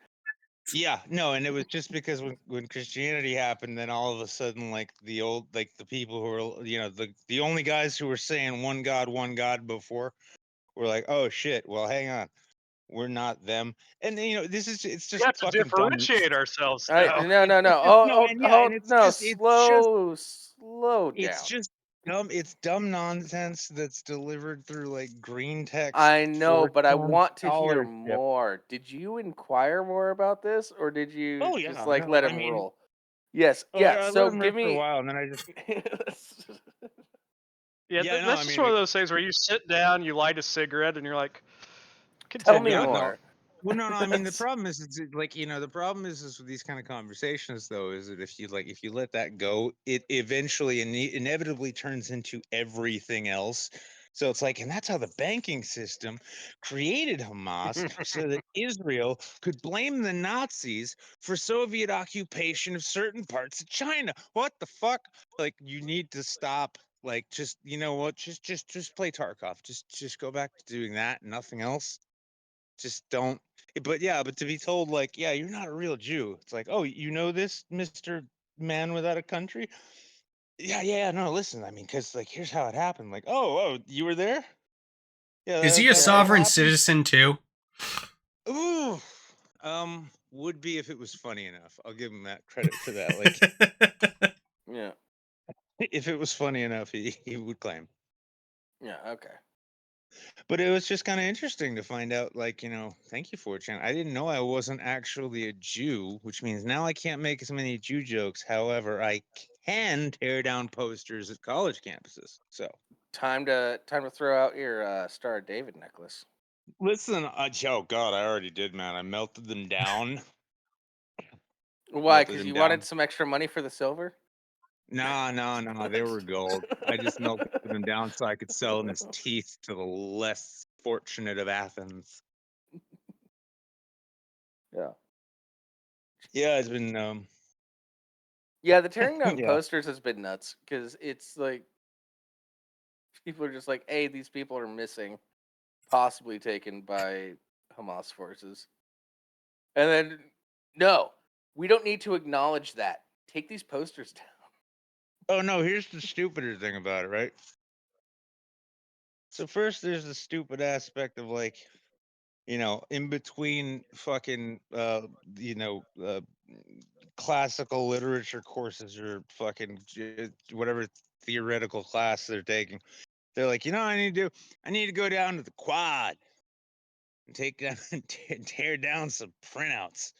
Yeah, no, and it was just because when Christianity happened, then all of a sudden, like the old, like the people who were, the only guys who were saying one God before were like, oh shit, well, hang on, we're not them, and it's We just have to fucking dumb. differentiate ourselves No, now. no. No, and yeah, and it's No, just slow it's down. just dumb. It's dumb nonsense that's delivered through like green text. I know, but I 4chan want to hear scholarship. more. Did you inquire more about this, or did you Oh just yeah, like no, let I him mean, roll? Yes, oh, yeah. I let So him give rip for a me. while, and then I just Yeah, yeah, no, I that's just mean, one of those things where you sit down, you light a cigarette, and you're like, Tell me continue. yeah, no. more. Well, no. I mean, the problem is, the problem is with these kind of conversations, though, is that if you let that go, it eventually inevitably turns into everything else. So it's like, and that's how the banking system created Hamas, so that Israel could blame the Nazis for Soviet occupation of certain parts of China. What the fuck? Like, you need to stop. Like, just you know what? Just play Tarkov. Just go back to doing that, nothing else. Just don't. But yeah, but to be told like, yeah, you're not a real Jew. It's like, oh, you know this, Mister Man Without a Country? Yeah. No, listen. I mean, because like, here's how it happened. Like, oh, you were there? Yeah, Is he a that's how it sovereign happened. citizen too? Ooh, would be if it was funny enough. I'll give him that credit for that. Like, Yeah, if it was funny enough, he would claim. yeah. Okay. But it was just kind of interesting to find out, like, thank you, 4chan. I didn't know I wasn't actually a Jew, which means now I can't make as many Jew jokes. However, I can tear down posters at college campuses. So, Time to throw out your Star of David necklace. listen, oh God, I already did, man. I melted them down. Why? Because you wanted some extra money for the silver? No, they were gold. I just melted them down so I could sell them as teeth to the less fortunate of Athens. Yeah. Yeah, it's been, Yeah, the tearing down yeah. posters has been nuts because it's like people are just like, "Hey, these people are missing, possibly taken by Hamas forces," and then no, we don't need to acknowledge that. Take these posters down. Oh, no, here's the stupider thing about it, right? So first there's the stupid aspect of like, in between fucking classical literature courses or fucking whatever theoretical class they're taking. They're like, I need to go down to the quad and take down and tear down some printouts.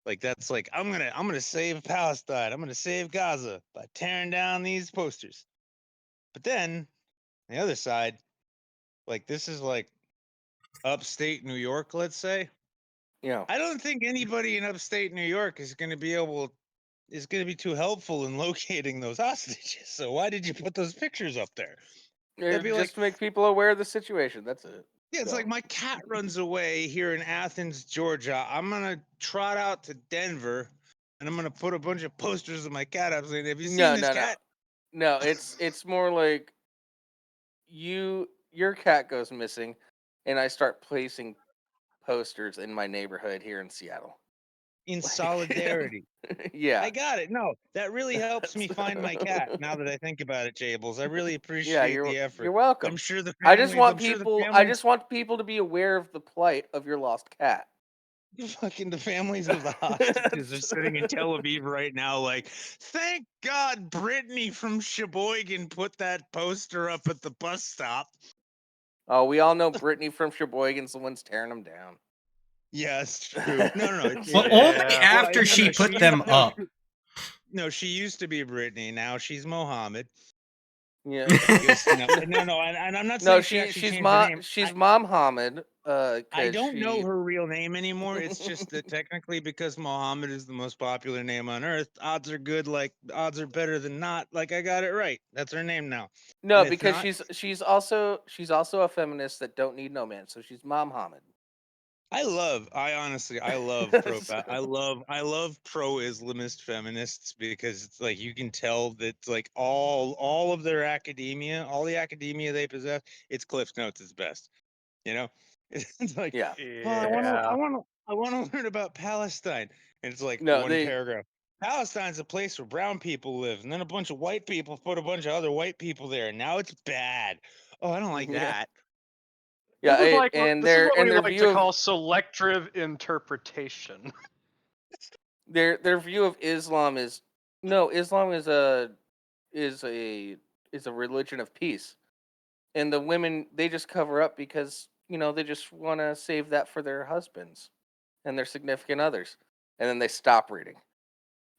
Like that's like I'm gonna save Palestine. I'm gonna save Gaza by tearing down these posters. But then the other side, like this is like upstate New York, let's say. Yeah. I don't think anybody in upstate New York is going to be too helpful in locating those hostages. So why did you put those pictures up there? They'd be like, Just to make people aware of the situation. That's it. yeah, it's like my cat runs away here in Athens, Georgia. I'm gonna trot out to Denver, and I'm gonna put a bunch of posters of my cat up saying, "Have you seen this cat?" No, it's more like your cat goes missing, and I start placing posters in my neighborhood here in Seattle. In Like, solidarity. yeah. I got it. No, that really helps me find my cat. Now that I think about it, Jables, I really Yeah, appreciate the effort. you're welcome. I'm sure the I just families. want I'm sure the people. I families. just want people to be aware of the plight of your lost cat. Fucking the families of the hostages are sitting in Tel Aviv right now, like, thank God Brittany from Sheboygan put that poster up at the bus stop. Oh, we all know Brittany from Sheboygan's the one's tearing them down. Yeah, it's true. No. Well, only after she put them up. No, she used to be Brittany. Now she's Mohammed. Yeah. Because, no, and I'm not No, saying she actually she's changed her name. she's Mom Hamid. I 'Cause don't know she. her real name anymore. It's just that technically, because Mohammed is the most popular name on earth, odds are good. Like odds are better than not. Like I got it right. That's her name now. No, And it's because not. she's also a feminist that don't need no man. So she's Mom Hamid. I honestly love I love pro Islamist feminists, because it's like you can tell that like all of their academia, all the academia they possess, it's Cliff Notes is best. You know? It's like, Yeah. oh, Yeah. I wanna learn about Palestine. And it's like No, one they. paragraph. Palestine's a place where brown people live, and then a bunch of white people put a bunch of other white people there, and now it's bad. Oh, I don't like Yeah. that. Yeah, This is what and we their like view to of call selective interpretation. their view of Islam is no, Islam is is a a religion of peace. And the women, they just cover up because, they just want to save that for their husbands and their significant others. And then they stop reading.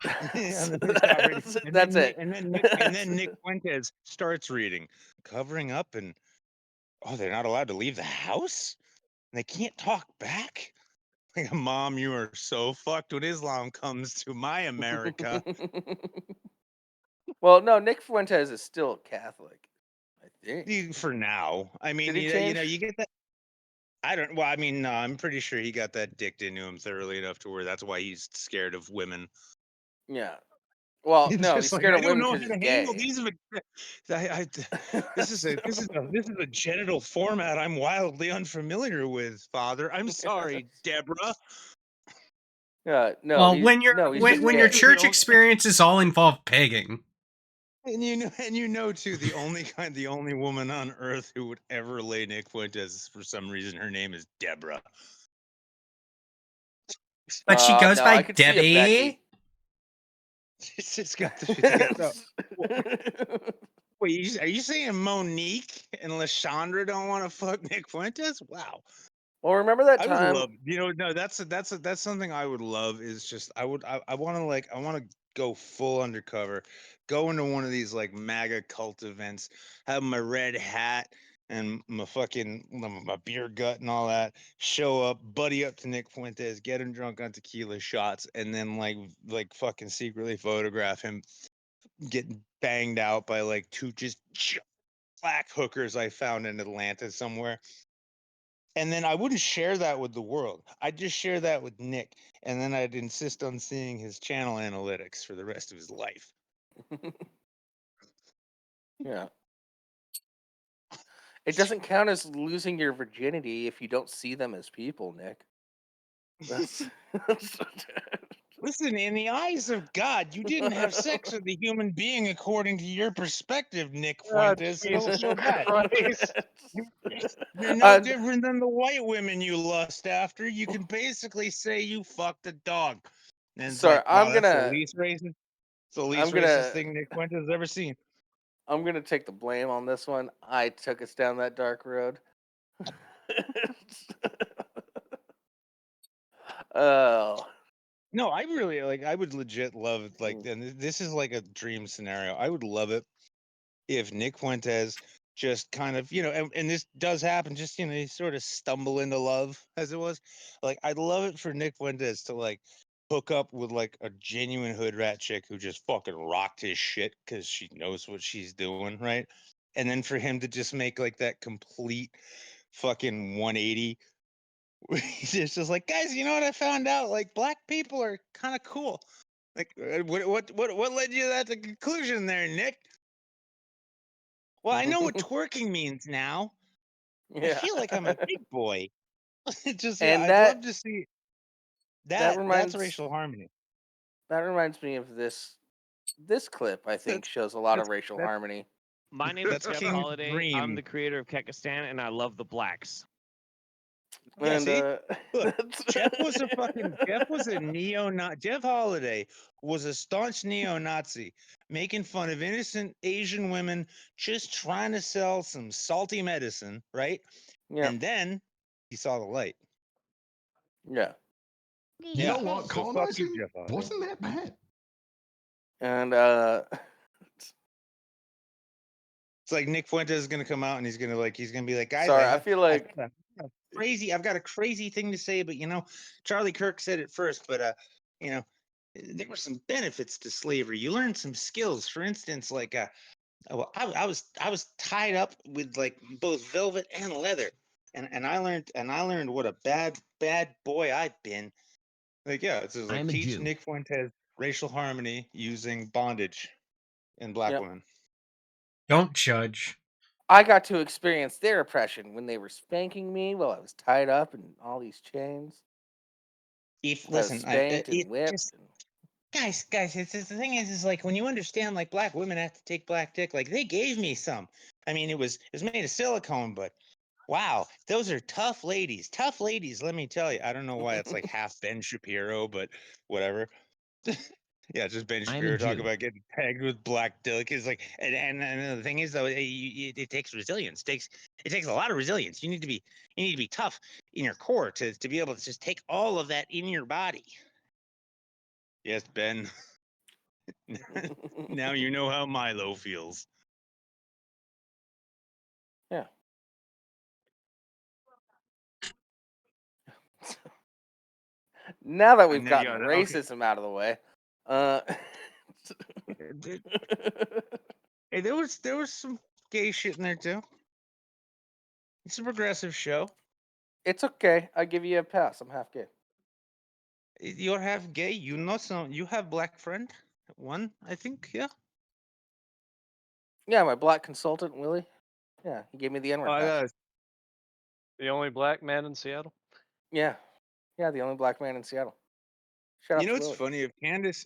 And then they stop reading. That's it. And then Nick Fuentes starts reading, covering up, and oh, they're not allowed to leave the house? And they can't talk back? Like, Mom, you are so fucked when Islam comes to my America. Well, no, Nick Fuentes is still Catholic, I think. For now. I mean, Did he change? you get that. I don't. Well, I mean, no, I'm pretty sure he got that dicked into him thoroughly enough to where that's why he's scared of women. Yeah. Well, He's no, he's just like, scared I of don't women know because how he's to handle gay. these. This is a genital format I'm wildly unfamiliar with, Father. I'm sorry, Deborah. No, Well, he's just when your gay. church experiences all involve pegging. And you know too, the only woman on earth who would ever lay Nick Fuentes, for some reason, her name is Deborah. But she goes No, by I could see a Becky. Debbie. She's got no. Wait, are you saying Monique and Lashandra don't want to fuck Nick Fuentes? Wow. Well, remember that I would time? love, no, that's something I would love, is just I want to go full undercover, go into one of these like MAGA cult events, have my red hat and my fucking my beer gut and all that, show up, buddy up to Nick Fuentes, get him drunk on tequila shots, and then like fucking secretly photograph him getting banged out by like two just black hookers I found in Atlanta somewhere. And then I wouldn't share that with the world. I'd just share that with Nick. And then I'd insist on seeing his channel analytics for the rest of his life. Yeah. It doesn't count as losing your virginity if you don't see them as people, Nick. That's Listen, in the eyes of God, you didn't have sex with a human being according to your perspective, Nick Oh, Fuentes. So don't Jesus feel bad. Christ. You're no different than the white women you lust after. You can basically say you fucked a dog. And it's Sorry, like, wow, that's the least racist. It's the least racist thing Nick Fuentes has ever seen. I'm gonna take the blame on this one. I took us down that dark road. Oh. No, I really I would legit love it. Like, and this is like a dream scenario. I would love it if Nick Fuentes just kind of, and this does happen, just, you sort of stumble into love, as it was. Like, I'd love it for Nick Fuentes to like hook up with like a genuine hood rat chick who just fucking rocked his shit because she knows what she's doing, right? And then for him to just make like that complete fucking 180. He's just like, guys, you know what I found out? Like, black people are kind of cool. Like, what led you to that conclusion there, Nick? Well, I know what twerking means now. I Yeah. feel like I'm a big boy. And I'd love to see that that. That's reminds racial harmony. me of this clip. I think That's shows a lot of that's racial that's, harmony. My name is that's Jeff King's Holiday. I'm dream. the creator of Kekistan, and I love the blacks. Yeah, And see, look, that's Jeff was a neo-Nazi. Jeff Holiday was a staunch neo-Nazi, making fun of innocent Asian women just trying to sell some salty medicine, right? yeah, And then he saw the light. yeah. You know what? So fuck you, Colonizing Jeff Holiday. wasn't that bad. And It's like Nick Fuentes is gonna come out and he's gonna be like, guys, sorry, I feel like I've got a crazy thing to say, but Charlie Kirk said it first, but there were some benefits to slavery. You learned some skills. For instance, I was tied up with like both velvet and leather, and I learned what a bad boy I've been. Like, yeah, it's just like teach Nick Fuentes racial harmony using bondage and black Yep. women. Don't judge. I got to experience their oppression when they were spanking me while I was tied up in all these chains. If I was listen, spanked and whipped. guys, the thing is like when you understand like black women have to take black dick, like they gave me some. I mean, it was made of silicone, but wow, those are tough ladies. Tough ladies, let me tell you. I don't know why it's like half Ben Shapiro, but whatever. Yeah, just Ben Shapiro talking about getting pegged with black dick is like, and the thing is though, it takes resilience. It takes a lot of resilience. You need to be tough in your core to be able to just take all of that in your body. Yes, Ben. Now you know how Milo feels. Yeah. Now that we've gotten racism out of the way, Hey, there was some gay shit in there too. It's a progressive show. it's okay. I give you a pass. I'm half gay. You're half gay. You have black friend. One, I think. Yeah. Yeah, my black consultant Willie. Yeah, he gave me the N-word pass. The only black man in Seattle. Yeah, the only black man in Seattle. Shout out to It's Willie. funny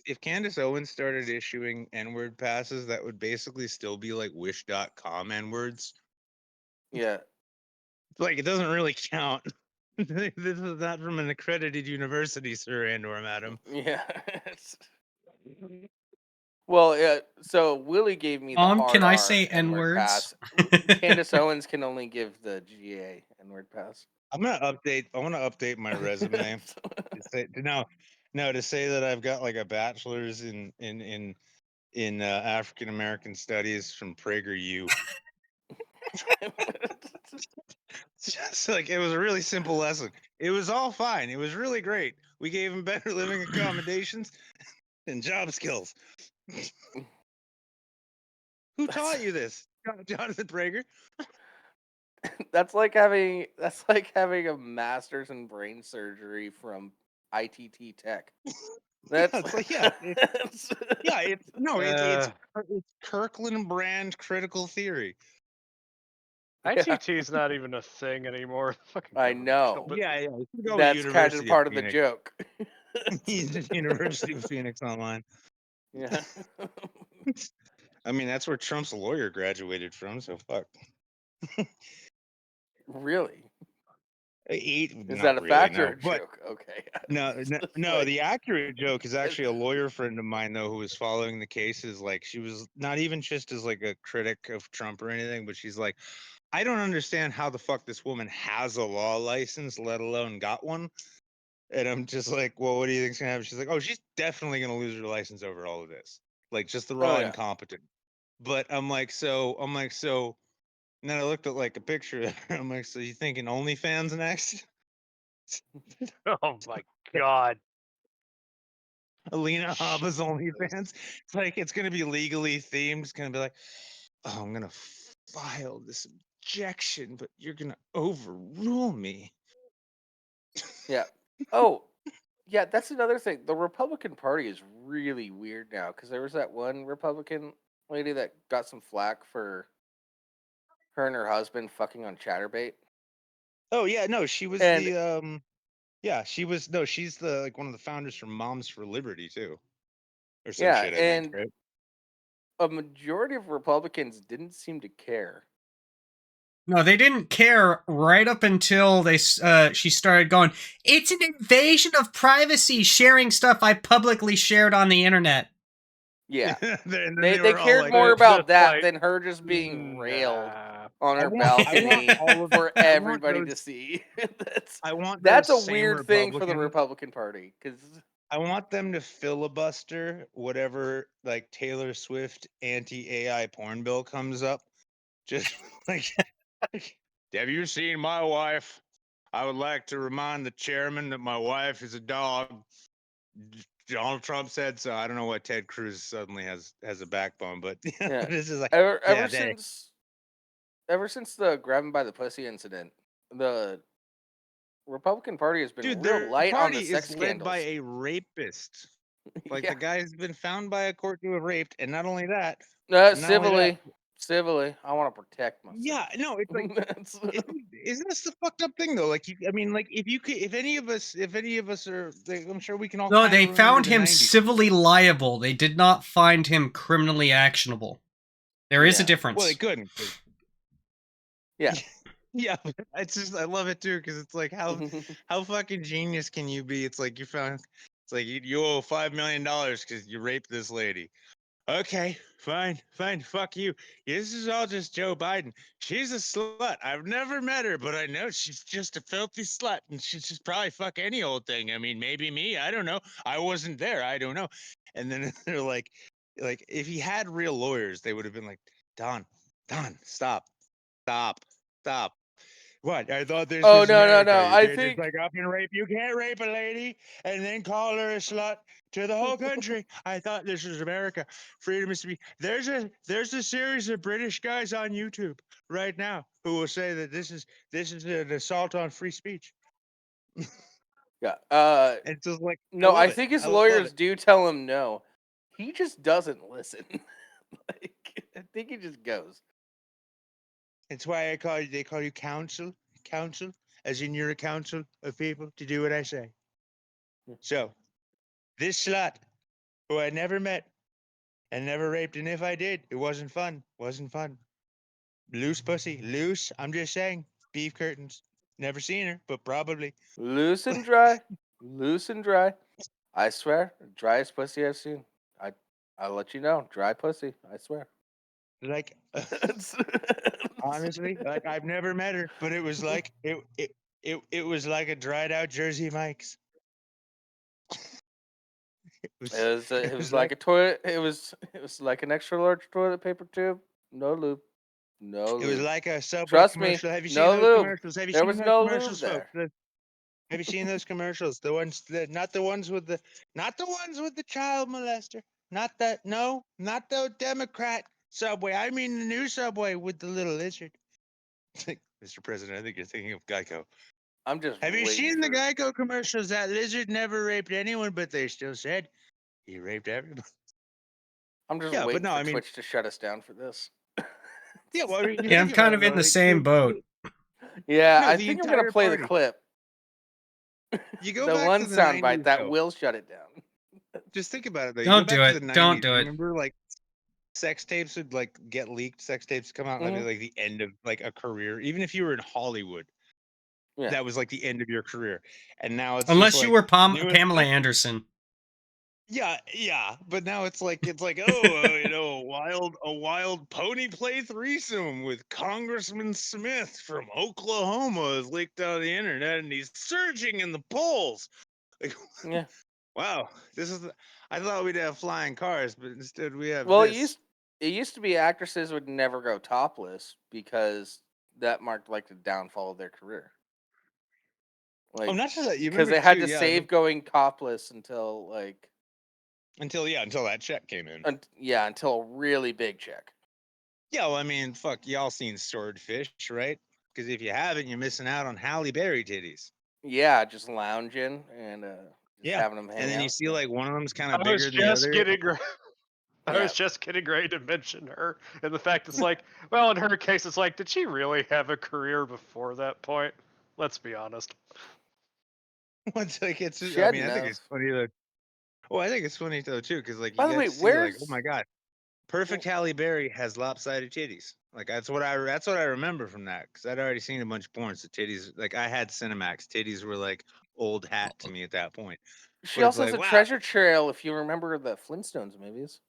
if Candace Owens started issuing N-word passes, that would basically still be like Wish.com N-words. Yeah. Like it doesn't really count. This is not from an accredited university, sir and/or madam. Yeah. Well, yeah. So Willie gave me the hard can I R say N-word N-words? pass. Candace Owens can only give the GA N-word pass. I want to update my resume to say that I've got like a bachelor's in African American studies from PragerU. Just like it was a really simple lesson. It was all fine. It was really great. We gave him better living accommodations and job skills. Who taught you this, Jonathan Prager? That's like having a master's in brain surgery from ITT Tech. That's It's Kirkland brand critical theory. ITT is not even a thing anymore. Fucking I government know. killed it. That's kind of part of the joke. He's at University of Phoenix Online. Yeah. I mean, that's where Trump's lawyer graduated from, so fuck. Really? Is that a fact or a joke? Okay. No. The accurate joke is actually a lawyer friend of mine, though, who was following the cases. Like, she was not even just as like a critic of Trump or anything, but she's like, I don't understand how the fuck this woman has a law license, let alone got one. And I'm just like, well, what do you think's gonna happen? She's like, oh, she's definitely gonna lose her license over all of this, like just the raw incompetent. But I'm like, so. And then I looked at like a picture of her. I'm like, so you thinking OnlyFans next? Oh my god. Alina Habba's OnlyFans. It's like it's gonna be legally themed. It's gonna be like, oh, I'm gonna file this objection, but you're gonna overrule me. Yeah. Oh, yeah. That's another thing. The Republican Party is really weird now because there was that one Republican lady that got some flack for her and her husband fucking on ChatterBait. Oh yeah, no, she was she's the like one of the founders from Moms for Liberty too. Or some shit, I think, right? A majority of Republicans didn't seem to care. No, they didn't care right up until she started going, it's an invasion of privacy sharing stuff I publicly shared on the internet. Yeah. they cared more about that than her just being railed on her balcony for everybody to see. That's a weird thing for the Republican Party because I want them to filibuster whatever like Taylor Swift anti-AI porn bill comes up. Just like, have you seen my wife? I would like to remind the chairman that my wife is a dog. Donald Trump said so. I don't know what Ted Cruz suddenly has a backbone, but Yeah. this is like Ever yeah, they, since the grabbing by the pussy incident, the Republican Party has been dude, real their light on the party sex is led by scandals. a rapist. Like Yeah. the guy has been found by a court to have raped, and not only that, Civilly. I want to protect myself. yeah, no, it's like That's- isn't this the fucked up thing though? Like, I mean, like if any of us are, like, I'm sure we can all. No, kind they of remember found the him 90s. civilly liable. They did not find him criminally actionable. There is a Yeah. difference. Well, they couldn't. yeah. Yeah, it's just I love it too because it's like how fucking genius can you be? It's like you found. It's like you owe $5 million because you raped this lady. Okay, fine, fuck you. This is all just Joe Biden. She's a slut. I've never met her, but I know she's just a filthy slut, and she's just probably fuck any old thing. I mean, maybe me. I don't know. I wasn't there. I don't know. And then they're like if he had real lawyers, they would have been like, Don, stop. What? I thought this Oh was no. America. You I can't just think like up and rape. You can't rape a lady and then call her a slut to the whole country. I thought this was America. Freedom of speech. There's a series of British guys on YouTube right now who will say that this is an assault on free speech. yeah. And it's just like I No, love I it. think his I love lawyers it. do tell him no. He just doesn't listen. Like, I think he just goes. It's why they call you counsel, as in you're a council of people to do what I say. So this slut who I never met and never raped, and if I did, it wasn't fun. Loose pussy, loose. I'm just saying. Beef curtains. Never seen her, but probably. Loose and dry. Loose and dry. I swear, driest pussy I've seen. I'll let you know, dry pussy. I swear. Like It's- honestly, like I've never met her, but it was like it was like a dried out Jersey Mike's. it It was was like like a toilet. It was like an extra large toilet paper tube. No lube. No it was lube. like a Subway Trust me, commercial. Have you seen no those lube. commercials? Have you There seen was those no lube commercials, folks? there. Have you seen those commercials? The ones that not the ones with the child molester. Not the Democrat Subway. I mean the new Subway with the little lizard. Mr. President, I think you're thinking of Geico. I'm just Have you waiting seen the for. Geico commercials? That lizard never raped anyone, but they still said he raped everybody. I'm just Yeah, but waiting no, for I mean, Twitch to shut us down for this. yeah, well, I mean, you Yeah, I'm think about kind it of in though, the like, same boat. Yeah, no, I the think I'm gonna entire play the party. clip. You go The back one to the soundbite 90s, that though. will shut it down. Just think about it, though. You go Don't back do to the it. Don't 90s. do it. Remember, like, sex tapes would, like, get leaked. Sex tapes come out, and that'd be, Mhm. like, the end of, like, a career. Even if you were in Hollywood, Yeah. that was, like, the end of your career. And now it's just, Unless you like, were newest Pamela sex- Anderson. Yeah. But now it's like, oh, a wild pony play threesome with Congressman Smith from Oklahoma has leaked out on the internet, and he's surging in the polls. Like, Yeah. wow, I thought we'd have flying cars, but instead we have Well, this. it used to be actresses would never go topless because that marked like the downfall of their career. Oh, Like, not just that. You because remember they had too, to yeah. save going topless until like, Until that check came in. until a really big check. Yeah, well, I mean, fuck, y'all seen Swordfish, right? Because if you haven't, you're missing out on Halle Berry titties. Yeah, just lounging and just Yeah, having them hang and then out. you see like one of them's kind of I was bigger than the just other. getting. I Yeah. was just getting ready to mention her, and the fact it's like, well, in her case, it's like, did she really have a career before that point? Let's be honest. It's like it's. She I had mean, I think enough. it's funny though. Well, I think it's funny though too, because like you By the got way, to see like, oh where's my god, perfect Halle Berry has lopsided titties. Like that's what I remember from that, because I'd already seen a bunch of porn. So titties, like I had Cinemax. Titties were like old hat to me at that point. she But it's also has like a wow. treasure trail if you remember the Flintstones movies.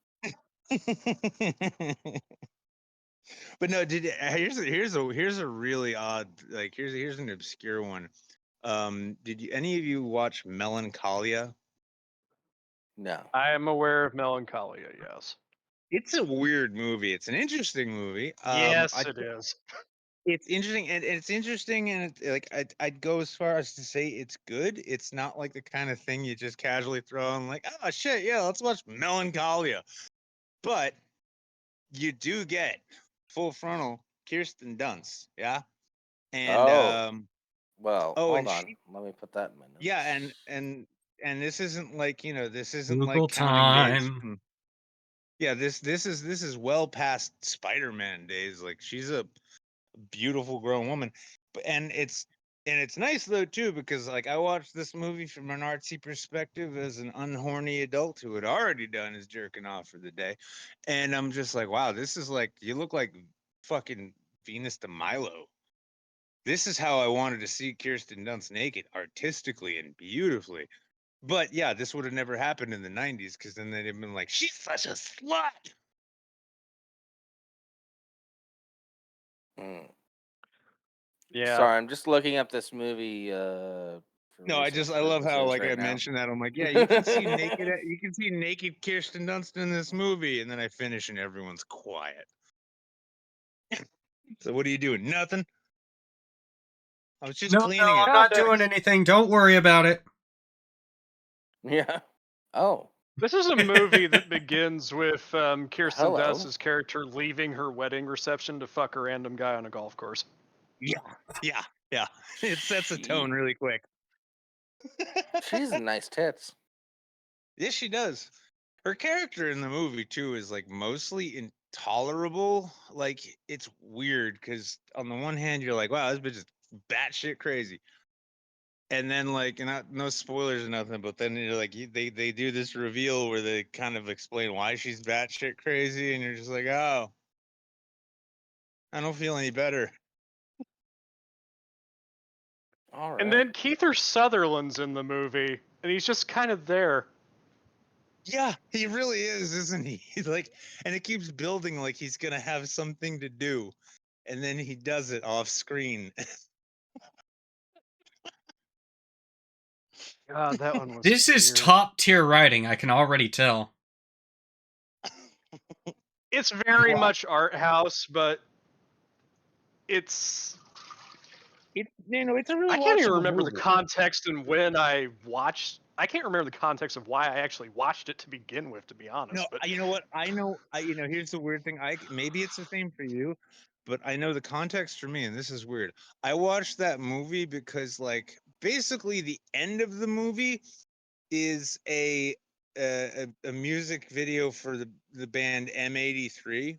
But no, here's a really odd, like here's an obscure one. Did you any of you watch Melancholia? No. I am aware of Melancholia. Yes. It's a weird movie. It's an interesting movie. Yes, it is. It's interesting, and it's interesting, and like I'd go as far as to say it's good. It's not like the kind of thing you just casually throw on, like, oh shit, yeah, let's watch Melancholia. But you do get full frontal Kirsten Dunst, yeah, and Oh. Well, oh, hold and on. she, Let me put that in my notes. yeah, and this isn't like, this isn't Google like counting days time. from, yeah, this is well past Spider-Man days. Like, she's a beautiful grown woman. And it's nice though too, because like I watched this movie from an artsy perspective as an unhorny adult who had already done his jerking off for the day, and I'm just like, wow, this is like, you look like fucking Venus de Milo. This is how I wanted to see Kirsten Dunst naked, artistically and beautifully. But yeah, this would have never happened in the 90s, because then they'd have been like, she's such a slut. Mm. Yeah. Sorry, I'm just looking up this movie for No, research I love how, purposes like, I right now. mentioned that. I'm like, yeah, you can see naked Kirsten Dunst in this movie, and then I finish and everyone's quiet. So what are you doing? Nothing. I was just No, cleaning it. I'm not Context. doing anything. Don't worry about it. Yeah. Oh. This is a movie that begins with Kirsten Hello. Dunst's character leaving her wedding reception to fuck a random guy on a golf course. Yeah. It sets a tone She- really quick. She's nice tits. Yes, she does. Her character in the movie too is like mostly intolerable. Like, it's weird because on the one hand you're like, wow, this bitch is batshit crazy. And then, like, no spoilers or nothing, but then you're like, they do this reveal where they kind of explain why she's batshit crazy, and you're just like, oh, I don't feel any better. All right. And then Kiefer Sutherland's in the movie, and he's just kind of there. Yeah, he really is, isn't he? He's like, and it keeps building like he's gonna have something to do, and then he does it off screen. God, that one was This is weird. top tier writing, I can already tell. It's very Wow. much art house, but it's It's a really I can't even watchable remember the movie. context and when I watched. I can't remember the context of why I actually watched it to begin with, to be honest. No, But you know what? Here's the weird thing. Maybe it's the same for you, but I know the context for me, and this is weird. I watched that movie because, like, basically the end of the movie is a music video for the band M83,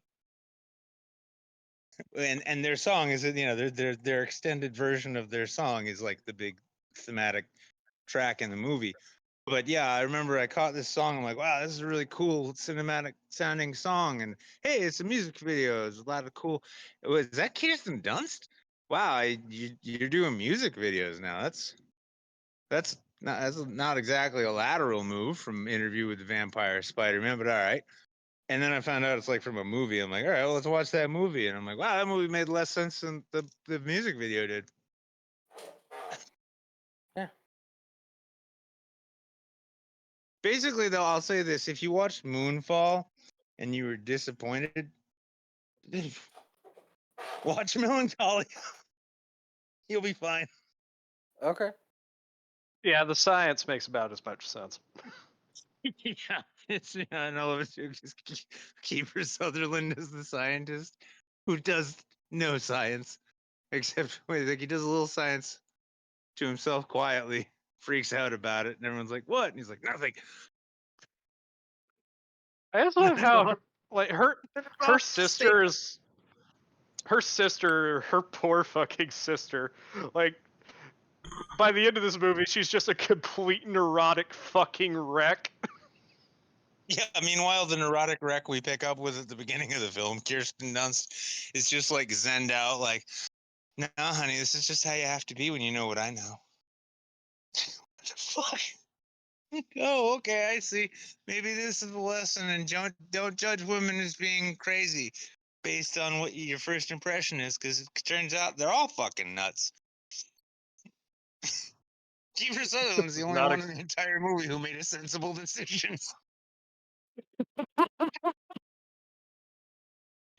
and their song is, their extended version of their song is like the big thematic track in the movie. But yeah, I remember I caught this song. I'm like, wow, this is a really cool cinematic sounding song. And hey, it's a music video. It's a lot of cool. Was that Kirsten Dunst? Wow, you're doing music videos now. That's not exactly a lateral move from Interview with the Vampire Spider-Man, but all right. And then I found out it's like from a movie. I'm like, all right, well, let's watch that movie. And I'm like, wow, that movie made less sense than the music video did. Yeah. Basically, though, I'll say this: if you watched Moonfall and you were disappointed, watch Melancholia. You'll be fine. Okay. yeah, the science makes about as much sense. Yeah, I know it's just Kiefer Sutherland is the scientist who does no science, except like he does a little science to himself quietly, freaks out about it, and everyone's like, "What?" And he's like, "Nothing." I just And love then it's how off- like then it's her off the stage. sister is her poor fucking sister. Like by the end of this movie, she's just a complete neurotic fucking wreck. Yeah, meanwhile, the neurotic wreck we pick up with at the beginning of the film, Kirsten Dunst, is just like zenned out, like, no, honey, this is just how you have to be when you know what I know. What the fuck? Oh, okay, I see. Maybe this is a lesson, and don't judge women as being crazy based on what your first impression is, because it turns out they're all fucking nuts. Kiefer Sutherland's the only Not one in the entire movie who made a sensible decision.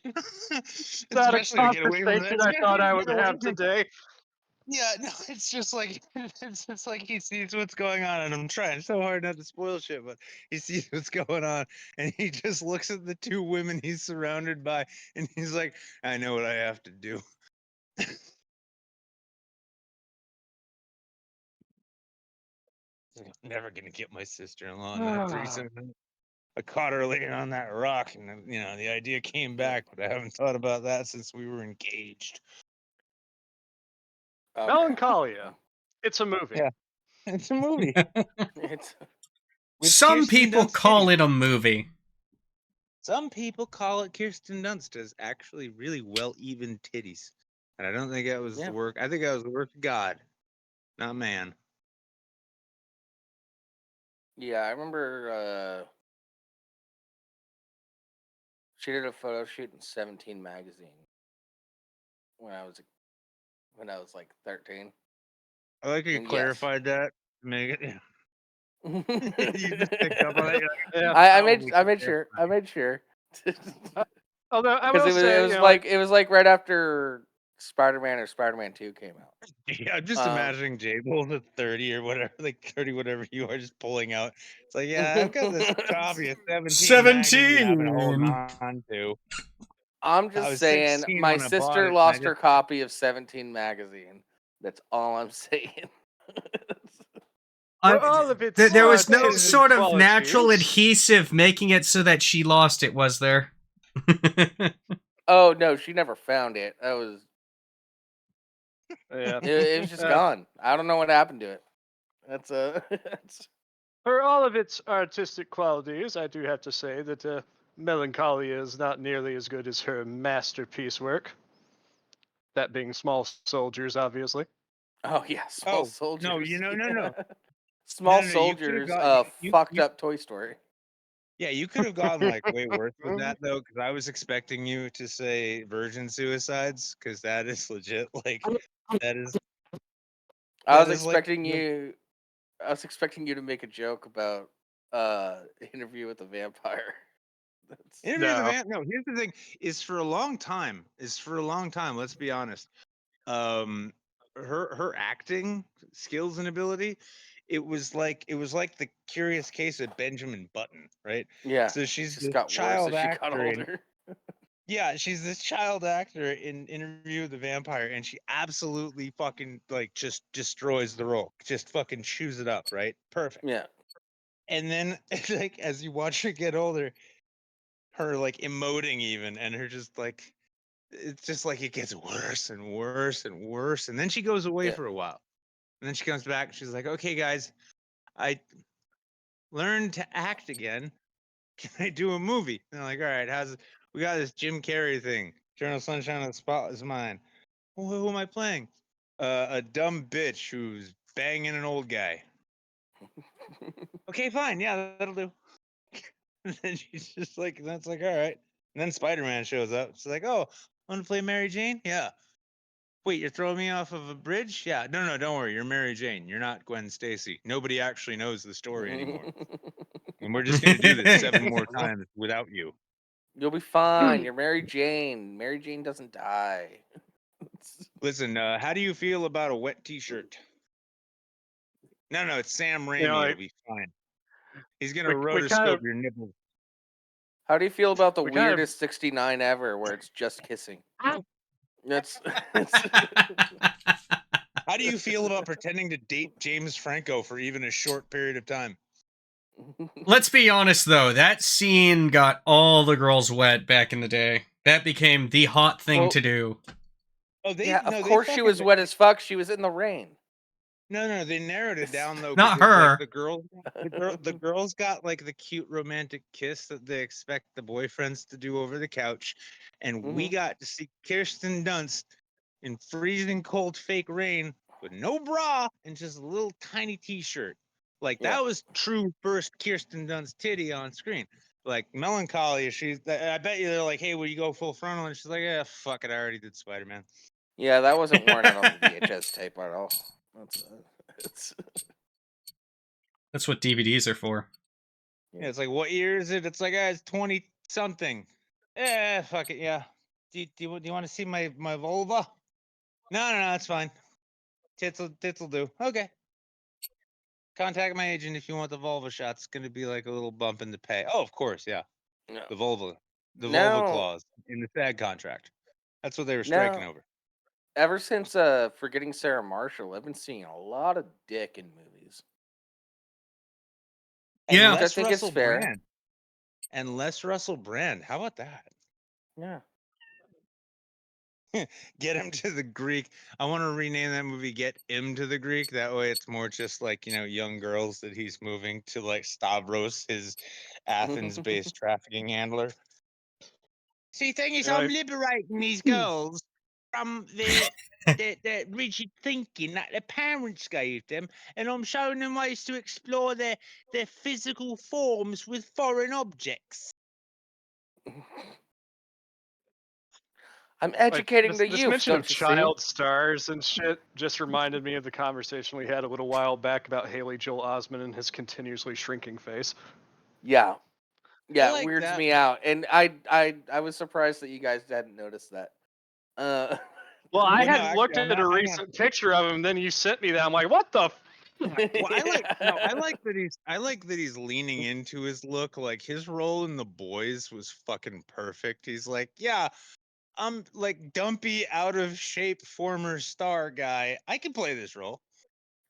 not a Especially to get away from conversation I thought I would have from. today. Yeah, no, it's just like it's just like he sees what's going on, and I'm trying so hard not to spoil shit, but he sees what's going on, and he just looks at the two women he's surrounded by, and he's like, "I know what I have to do." I'm never gonna get my sister-in-law in that threesome. I caught her laying on that rock, and the idea came back, but I haven't thought about that since we were engaged. Okay. Melancholia. It's a movie. Yeah. It's a movie. It's With Some Kirsten people Dunst call titties. it a movie. Some people call it Kirsten Dunst as actually really well even titties. And I don't think that was Yeah. the work. I think that was the work of God, not man. yeah. I remember she did a photo shoot in 17 magazine when I was like 13. I like you And yes. clarified that. Make it. You just picked up on it. Yeah. I Probably made sure. I made sure. Although I Because will say, it was like right after Spider-Man or Spider-Man 2 came out. Yeah, I'm just imagining Jables at 30 or whatever, like 30, whatever you are, just pulling out. It's like, yeah, I've got this copy of 17 magazine I've been holding 17. on to. I'm I just was saying, 16 my when I bought sister it, and I lost her just copy of 17 magazine. That's all I'm saying. for all of its There was no artistic sort of natural qualities- adhesive making it so that she lost it, was there? Oh no, she never found it. That was Yeah. it was just gone. I don't know what happened to it. That's For all of its artistic qualities, I do have to say that Melancholia is not nearly as good as her masterpiece work. That being Small Soldiers, obviously. oh yeah, Small Oh, Soldiers. no, no. Small No, you could've Soldiers. got- you- Fucked you- up Toy Story. Yeah, you could have gotten like way worse with that though, because I was expecting you to say virgin suicides, because that is legit. Like that is. I was that is, like, expecting you. I was expecting you to make a joke about Interview with the Vampire. That's Interview with the No. Man. No, here's the thing: is for a long time. Let's be honest. Her acting skills and ability, it was like the Curious Case of Benjamin Button, right? yeah. So It she's just this got worse child as she got actor in. older. Yeah, she's this child actor in Interview with the Vampire, and she absolutely fucking like just destroys the role, just fucking chews it up, right? Perfect. Yeah. And then like as you watch her get older, her like emoting even, and her just like it's just like it gets worse and worse and worse, and then she goes away Yeah. for a while, and then she comes back. And she's like, "Okay, guys, I learned to act again. Can I do a movie?" And they're like, "All right, we got this Jim Carrey thing. Eternal Sunshine of the Spotless Mind. Well, who am I playing? A dumb bitch who's banging an old guy. Okay, fine. Yeah, that'll do." And then she's just like, that's like, all right. And then Spider-Man shows up. She's like, "Oh, want to play Mary Jane? Yeah. Wait, you're throwing me off of a bridge? Yeah. No, don't worry. You're Mary Jane. You're not Gwen Stacy. Nobody actually knows the story anymore. And we're just going to do this 7 more times without you." You'll be fine. You're Mary Jane. Mary Jane doesn't die. Listen, how do you feel about a wet t-shirt? No, it's Sam Raimi. like, It'll be fine. He's going to we kind rotoscope of your nipples. How do you feel about the We kind of- weirdest 69 ever where it's just kissing? That's How do you feel about pretending to date James Franco for even a short period of time? Let's be honest, though. That scene got all the girls wet back in the day. That became the hot thing Well, to do. Oh, yeah, of course she was wet as fuck. She was in the rain. No, they narrowed it down though. Not because, her. Like, the girls got like the cute romantic kiss that they expect the boyfriends to do over the couch, and we got to see Kirsten Dunst in freezing cold fake rain with no bra and just a little tiny t-shirt. Like Yeah. that was true first Kirsten Dunst titty on screen. Like Melancholia, I bet you they're like, "Hey, will you go full frontal?" And she's like, "Yeah, fuck it, I already did Spider-Man." Yeah, that wasn't worn out on the VHS tape at all. That's That's what DVDs are for. Yeah, it's like, what year is it? It's like, it's 20 something. Fuck it, yeah. Do you want to see my vulva? No, that's fine. Tits will do. Okay. Contact my agent if you want the vulva shot. It's gonna be like a little bump in the pay. Oh, of course, yeah. No. The vulva No. clause in the SAG contract. That's what they were No. striking over. Ever since Forgetting Sarah Marshall, I've been seeing a lot of dick in movies. And Yeah. less I think it's Russell fair. Brand. And less Russell Brand. How about that? Yeah. Get him to the Greek. I want to rename that movie Get Him to the Greek. That way it's more just like, young girls that he's moving to, like Stavros, his Athens-based trafficking handler. See, thing is, I'm liberating these girls from the rigid thinking that their parents gave them, and I'm showing them ways to explore their physical forms with foreign objects. I'm educating the this youth, mention don't of you child stars and shit just reminded me of the conversation we had a little while back about Haley Joel Osment and his continuously shrinking face. see? Yeah. Yeah, like it weirds that. me out. And I was surprised that you guys hadn't noticed that. Well, I Well, no, had actually, looked I'm at a not- recent picture of him, then you sent me that. I'm like, what the? Well, I like that he's leaning into his look. Like, his role in The Boys was fucking perfect. He's like, yeah, I'm like dumpy, out of shape former star guy. I can play this role.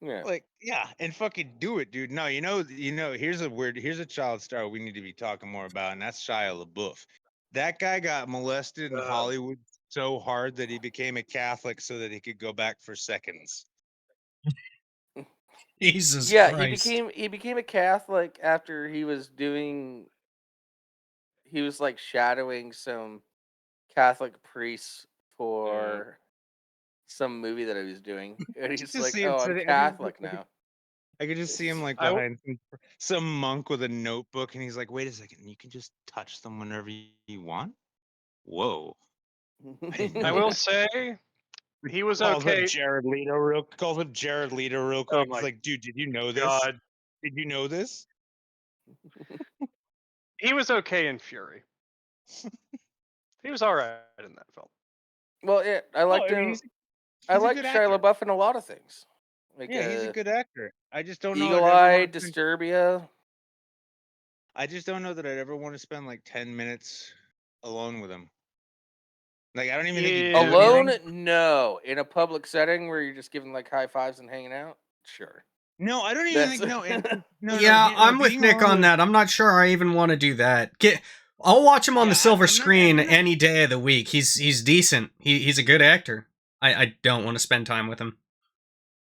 Yeah. Like, yeah, and fucking do it, dude. No, here's a child star we need to be talking more about, and that's Shia LaBeouf. That guy got molested in Hollywood so hard that he became a Catholic so that he could go back for seconds. Jesus Yeah, Christ. he became a Catholic after he was like shadowing some Catholic priests for some movie that he was doing. And he's like, see him "Oh, I'm sitting. Catholic now." I could just see him like I w- behind some monk with a notebook, and he's like, "Wait a second, you can just touch them whenever you want." Whoa! I will say, he was Calls okay. up Jared Leto real Oh quick. my It's like, dude, did you know this? god, Did you know this? he was okay in Fury. He was all right in that film. Well, yeah, I liked I mean, him. he's I a like good Shia actor. LaBeouf in a lot of things, like Yeah, he's a good actor. I just don't know. Eagle Eye, Disturbia. I just don't know that I'd ever want to spend like 10 minutes alone with him. Like, I don't even think he'd do Alone, anything. no. In a public setting where you're just giving like high fives and hanging out, sure. No, I don't even That's think. No, no, Yeah, no. I'm with Being Nick alone on with- that. I'm not sure I even want to do that. I'll watch him on the silver I'm not- screen I'm not- any day of the week. He's decent. He's a good actor. I don't want to spend time with him.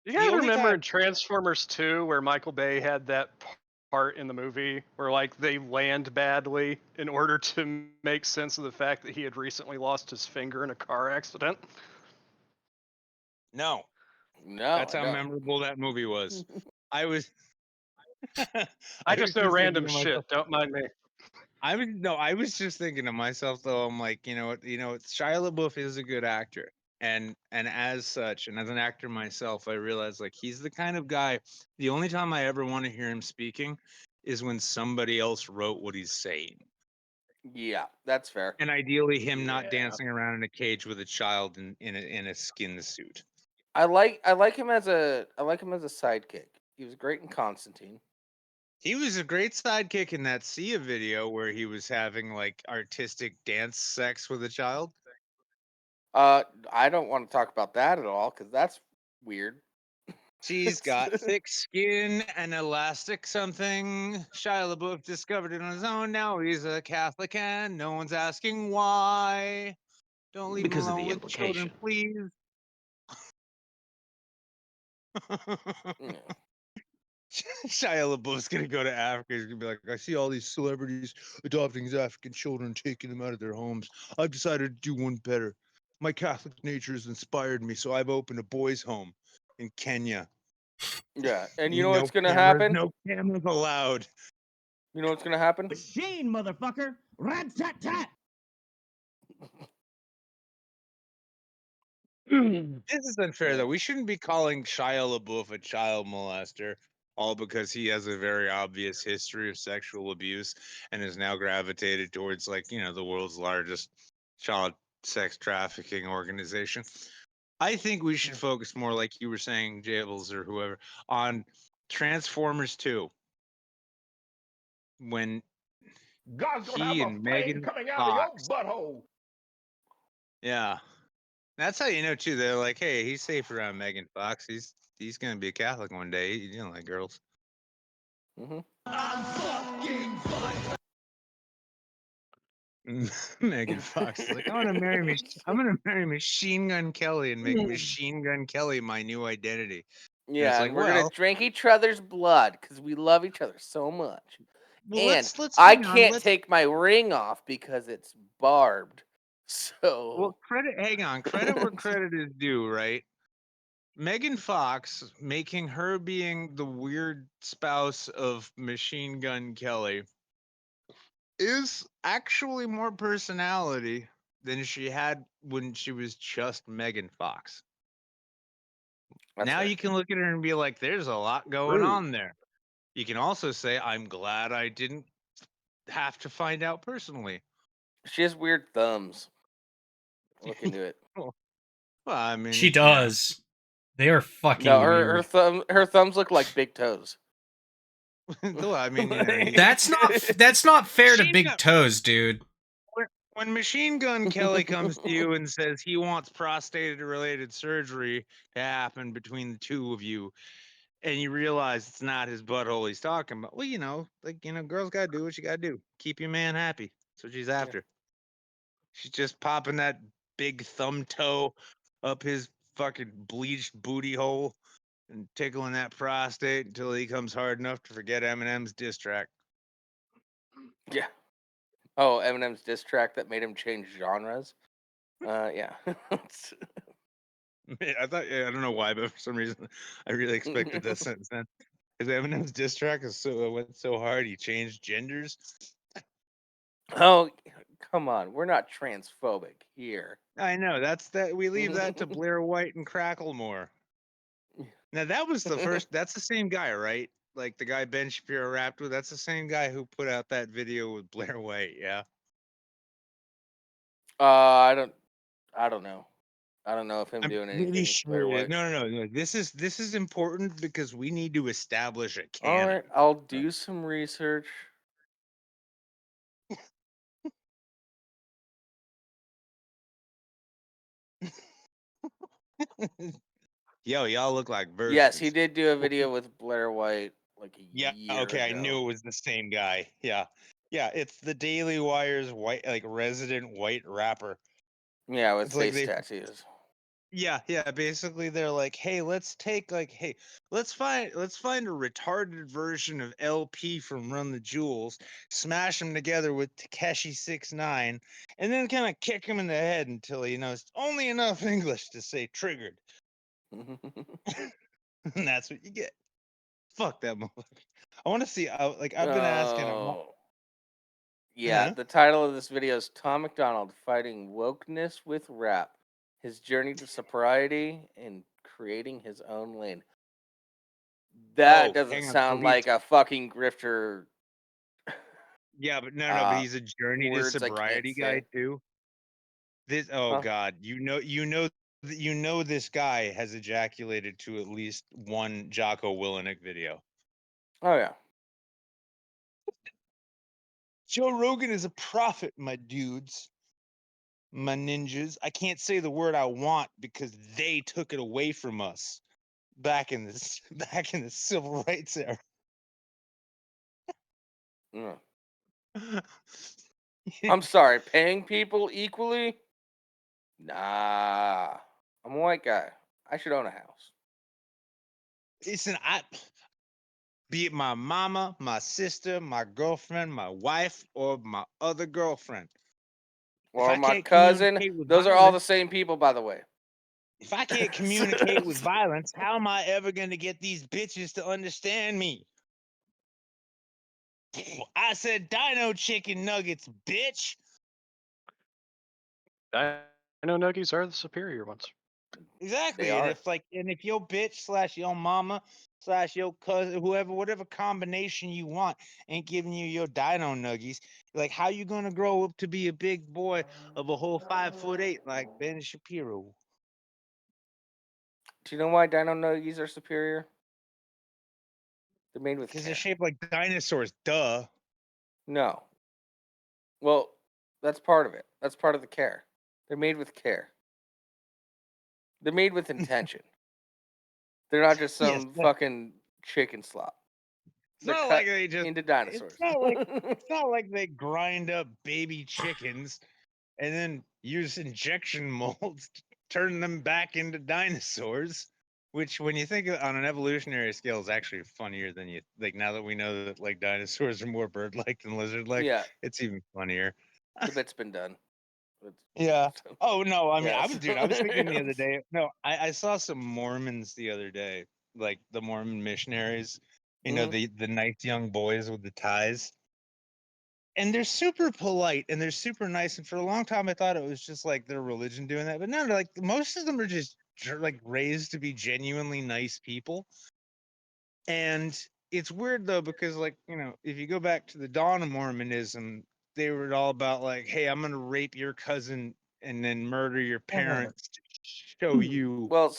You The guys only remember time- in Transformers 2 where Michael Bay had that part in the movie where like they land badly in order to make sense of the fact that he had recently lost his finger in a car accident? No, no. that's how memorable that movie was. I was. I just know was random thinking to shit. myself- Don't mind me. I was just thinking to myself though. I'm like, Shia LaBeouf is a good actor, and as such, and as an actor myself, I realize like he's the kind of guy. The only time I ever want to hear him speaking is when somebody else wrote what he's saying, Yeah, that's fair. and ideally him not Yeah. dancing around in a cage with a child in a skin suit. I like him as a sidekick. He was great in Constantine. He was a great sidekick in that Sia video where he was having like artistic dance sex with a child. I don't want to talk about that at all because that's weird. She's got thick skin and elastic something. Shia LaBeouf discovered it on his own. Now he's a Catholic and no one's asking why. Don't leave Because him of alone the with children, implication. please. Yeah. Shia LaBeouf's gonna go to Africa. He's gonna be like, I see all these celebrities adopting these African children, taking them out of their homes. I've decided to do one better. My Catholic nature has inspired me, so I've opened a boys' home in Kenya. Yeah, and you know what's gonna happen? No cameras allowed. You know what's gonna happen? Machine, motherfucker! Rat tat tat! This is unfair, though. We shouldn't be calling Shia LaBeouf a child molester all because he has a very obvious history of sexual abuse and is now gravitated towards, like, you know, the world's largest child sex trafficking organization. I think we should focus more, like you were saying, Jables or whoever, on Transformers 2 when God's gonna have he a and flame Megan coming out of your Fox. butthole. Yeah. That's how you know too. They're like, hey, he's safe around Megan Fox. He's gonna be a Catholic one day. You don't like girls. Mhm. Megan Fox is like, I'm gonna marry Machine Gun Kelly and make Machine Gun Kelly my new identity. And it's Yeah, like, and we're gonna well, drink each other's blood because we love each other so much. And let's I hang on. can't take my ring off because it's barbed. Well, So hang on, credit where credit is due, right? Megan Fox making her being the weird spouse of Machine Gun Kelly is actually more personality than she had when she was just Megan Fox. that's Now fair. you can look at her and be like, there's a lot going True. on there. You can also say, I'm glad I didn't have to find out personally. She has weird thumbs. Look into it. Well, I mean, She yeah. does. They are fucking No, weird. her thumbs look like big toes. Well, I mean, you know, That's not fair to Machine Big Gun, Toes, dude. when Machine Gun Kelly comes to you and says he wants prostate-related surgery to happen between the two of you, and you realize it's not his butthole he's talking about, well, girls gotta do what you gotta do. Keep your man happy. That's what she's after. She's just popping that big thumb toe up his fucking bleached booty hole and tickling that prostate until he comes hard enough to forget Eminem's diss track. Yeah. Oh, Eminem's diss track that made him change genres. Yeah. I don't know why, but for some reason, I really expected that sentence then. Because Eminem's diss track went so hard, he changed genders. Oh, come on. We're not transphobic here. I know we leave that to Blair White and Cracklemore. Now that was the first. That's the same guy, right? Like the guy Ben Shapiro rapped with. That's the same guy who put out that video with Blair White. Yeah. I don't know. I don't know if him I'm doing pretty anything with Blair sure. White. No. This is important because we need to establish a All canon. right, I'll do some research. Yo, y'all look like Yes, he verses. did do a video with Blair White like a Yeah, year okay, I knew ago. it was the same guy. Yeah. Yeah, it's the Daily Wire's white, like, resident white rapper. Yeah, with It's like face tattoos. yeah, basically they're like, hey, let's find a retarded version of LP from Run the Jewels, smash him together with Takeshi 6ix9ine, and then kind of kick him in the head until he knows only enough English to say triggered. And that's what you get. Fuck that motherfucker. I want to see. I've been asking him. Yeah, the title of this video is Tom McDonald Fighting Wokeness with Rap. His journey to sobriety and creating his own lane. That Oh, doesn't hang on. So sound like a fucking grifter. yeah, but but he's a journey to Words I can't sobriety guy say. too. Huh? God, this guy has ejaculated to at least one Jocko Willenick video. Oh yeah. Joe Rogan is a prophet, my dudes, my ninjas. I can't say the word I want because they took it away from us back in the civil rights era. Mm. I'm sorry, paying people equally? Nah. I'm a white guy. I should own a house. Listen, be it my mama, my sister, my girlfriend, my wife, or my other girlfriend. If Or I my can't cousin. communicate with Those are all the violence, same people, by the way. if I can't communicate with violence, how am I ever going to get these bitches to understand me? I said dino chicken nuggets, bitch. Dino nuggies are the superior ones. Exactly. They And are. if your bitch slash your mama slash your cousin, whoever, whatever combination you want, ain't giving you your dino nuggies, like how you gonna grow up to be a big boy of a whole 5'8" like Ben Shapiro? Do you know why dino nuggies are superior? They're made with Because they're care. shaped like dinosaurs. Duh. No. Well, that's part of it. That's part of the care. They're made with care. They're made with intention. They're not just Yes, some but fucking chicken slop. it's They're not like cut they just. into It's dinosaurs. not like they grind up baby chickens and then use injection molds to turn them back into dinosaurs. Which, when you think on an evolutionary scale, is actually funnier than you like. Now that we know that like dinosaurs are more bird-like than lizard-like, Yeah, it's even funnier. the bit's been done. Yeah. Oh no, I mean, Yes. I was thinking the other day. No, I saw some Mormons the other day, like the Mormon missionaries. You know, Mhm. the nice young boys with the ties, and they're super polite and they're super nice. And for a long time, I thought it was just like their religion doing that, but no, like most of them are just like raised to be genuinely nice people. And it's weird though because like if you go back to the dawn of Mormonism, they were all about like, hey, I'm gonna rape your cousin and then murder your parents to show you Well,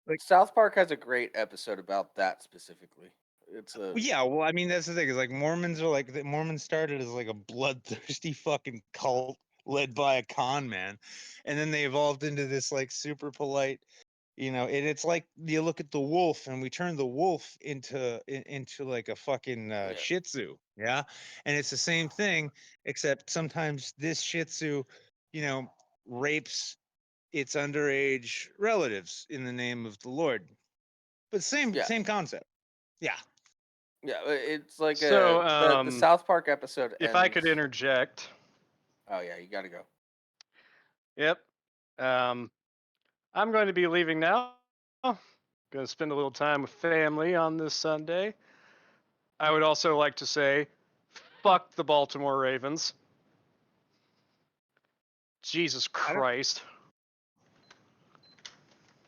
like. South Park has a great episode about that specifically. It's a Yeah, well, I mean, that's the thing is like Mormons are like the Mormons started as like a bloodthirsty fucking cult led by a con man, and then they evolved into this like super polite, and it's like you look at the wolf, and we turn the wolf into like a fucking yeah, Shih Tzu, yeah, and it's the same thing, except sometimes this Shih Tzu, you know, rapes its underage relatives in the name of the Lord, but same yeah, same concept, yeah. yeah. It's like So, the South Park episode if I could ends. interject, Oh yeah, you got to go. yep. Um, I'm going to be leaving now. Going to spend a little time with family on this Sunday. I would also like to say, fuck the Baltimore Ravens. Jesus I don't. Christ.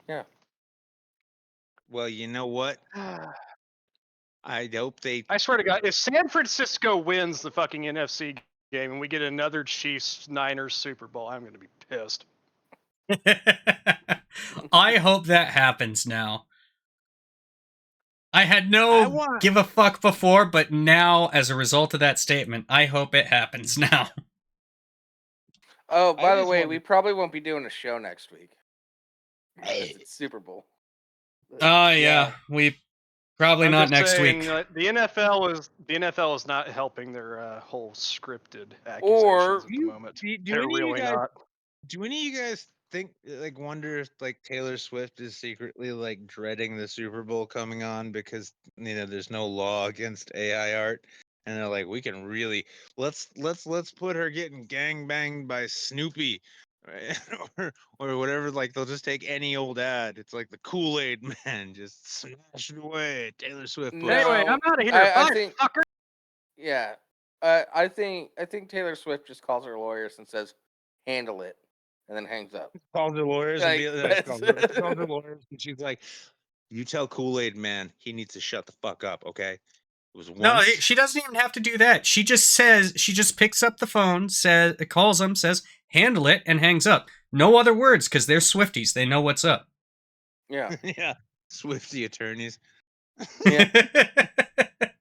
Yeah. Well, you know what? I hope they. I swear to God, if San Francisco wins the fucking NFC game and we get another Chiefs Niners Super Bowl, I'm going to be pissed. I hope that happens now. I had I no want. give a fuck before, but now, as a result of that statement, I hope it happens now. Oh, I by the just way, want. we probably won't be doing a show next week because it's Super Bowl. Oh, Yeah. yeah. We probably I'm not just next saying week. the NFL is not helping their whole scripted Or accusations at the moment. Do They're any of you really guys? not. Do any of you guys think like wonder if like Taylor Swift is secretly like dreading the Super Bowl coming on because there's no law against AI art, and they're like, we can really let's put her getting gang banged by Snoopy. Right? or whatever, like they'll just take any old ad. It's like the Kool-Aid man, just smash it away. Taylor Swift puts Anyway, I'm no, out of here. I Bye, think fucker. yeah. I think Taylor Swift just calls her lawyers and says, "Handle it," and then hangs up. calls her lawyers and Like be that's she calls her lawyers and she's like, you tell Kool-Aid man he needs to shut the fuck up, okay? It was No, once. she doesn't even have to do that. She just picks up the phone, calls them, says, handle it, and hangs up. No other words, because they're Swifties. They know what's up. yeah, Yeah, Swifty attorneys. yeah.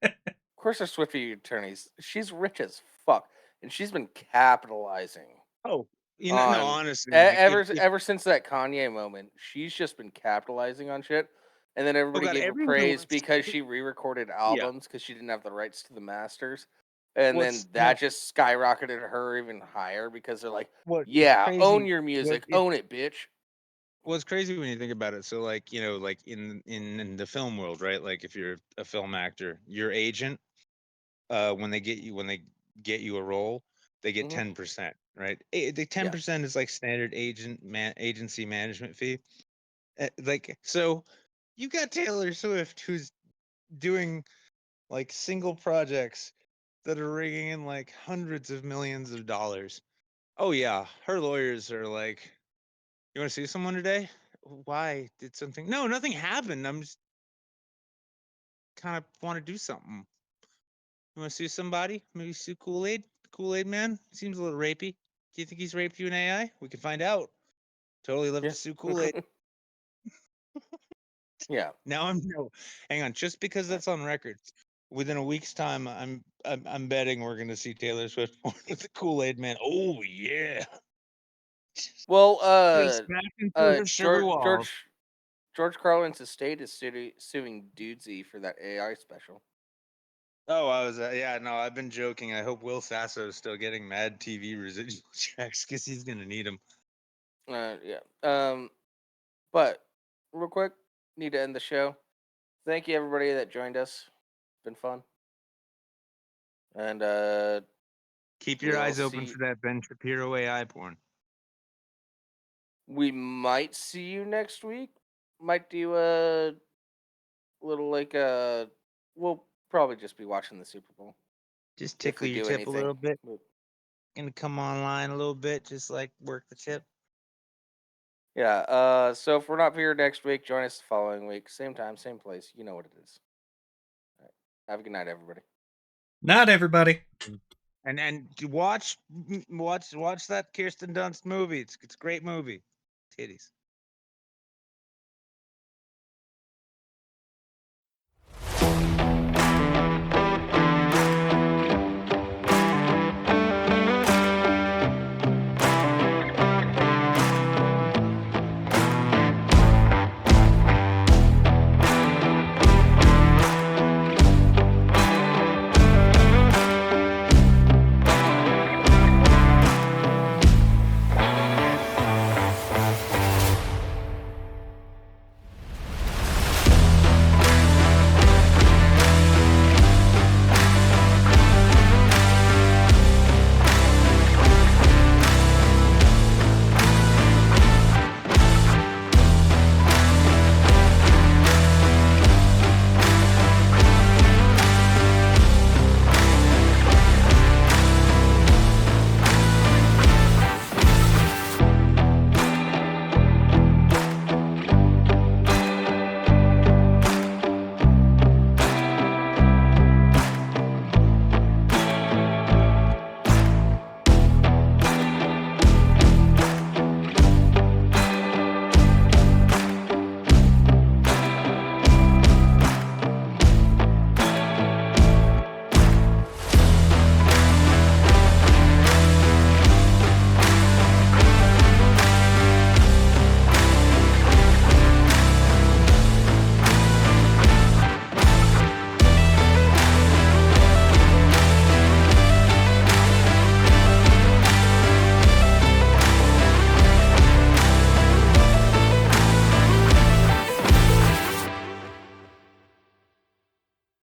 Of course, they're Swiftie attorneys. She's rich as fuck, and she's been capitalizing Oh, no, on honestly, like if ever since that Kanye moment. She's just been capitalizing on shit, and then oh everybody god, gave her everyone praise wants because she re-recorded yeah. albums because she didn't have the rights to the masters, and then What's no that just skyrocketed her even higher because they're like, what is "Yeah, own crazy? your What music, it own it, bitch." what's crazy when you think about it. So like like in the film world, right? Like if you're a film actor, your agent, when they get you a role, they get Hmm. 10%, right? The Yeah, 10% is like standard agency management fee. Like so, you got Taylor Swift who's doing like single projects that are ringing in like hundreds of millions of dollars. Oh yeah, her lawyers are like, "You want to see someone today? Why did something? No, nothing happened. I'm just kind of want to do something. You want to sue somebody? Maybe sue Kool-Aid? Kool-Aid man seems a little rapey. Do you think he's raped you in AI? We can find out. Totally love Yeah. to sue Kool-Aid. Yeah. Now I'm no. Hang on, just because that's on record. Within a week's time, I'm betting we're gonna see Taylor Swift with the Kool-Aid man. Oh yeah. Well, Just smashing through her sugar walls. George Carlin's estate is suing Dudesy for that AI special. Oh, I was yeah, no, I've been joking. I hope Will Sasso is still getting Mad TV residual checks because he's gonna need them. Yeah. But real quick, need to end the show. Thank you everybody that joined us. Been fun. And Keep your we'll eyes open see. for that Ben Shapiro AI porn. We might see you next week. Might do a little we'll probably just be watching the Super Bowl. Just If tickle we your do tip a little anything. bit. Gonna come online a little bit, just like work the tip. Yeah, so if we're not here next week, join us the following week. Same time, same place. You know what it is. All right. Have a good night, everybody. Not everybody. And watch that Kirsten Dunst movie. It's a great movie. Titties.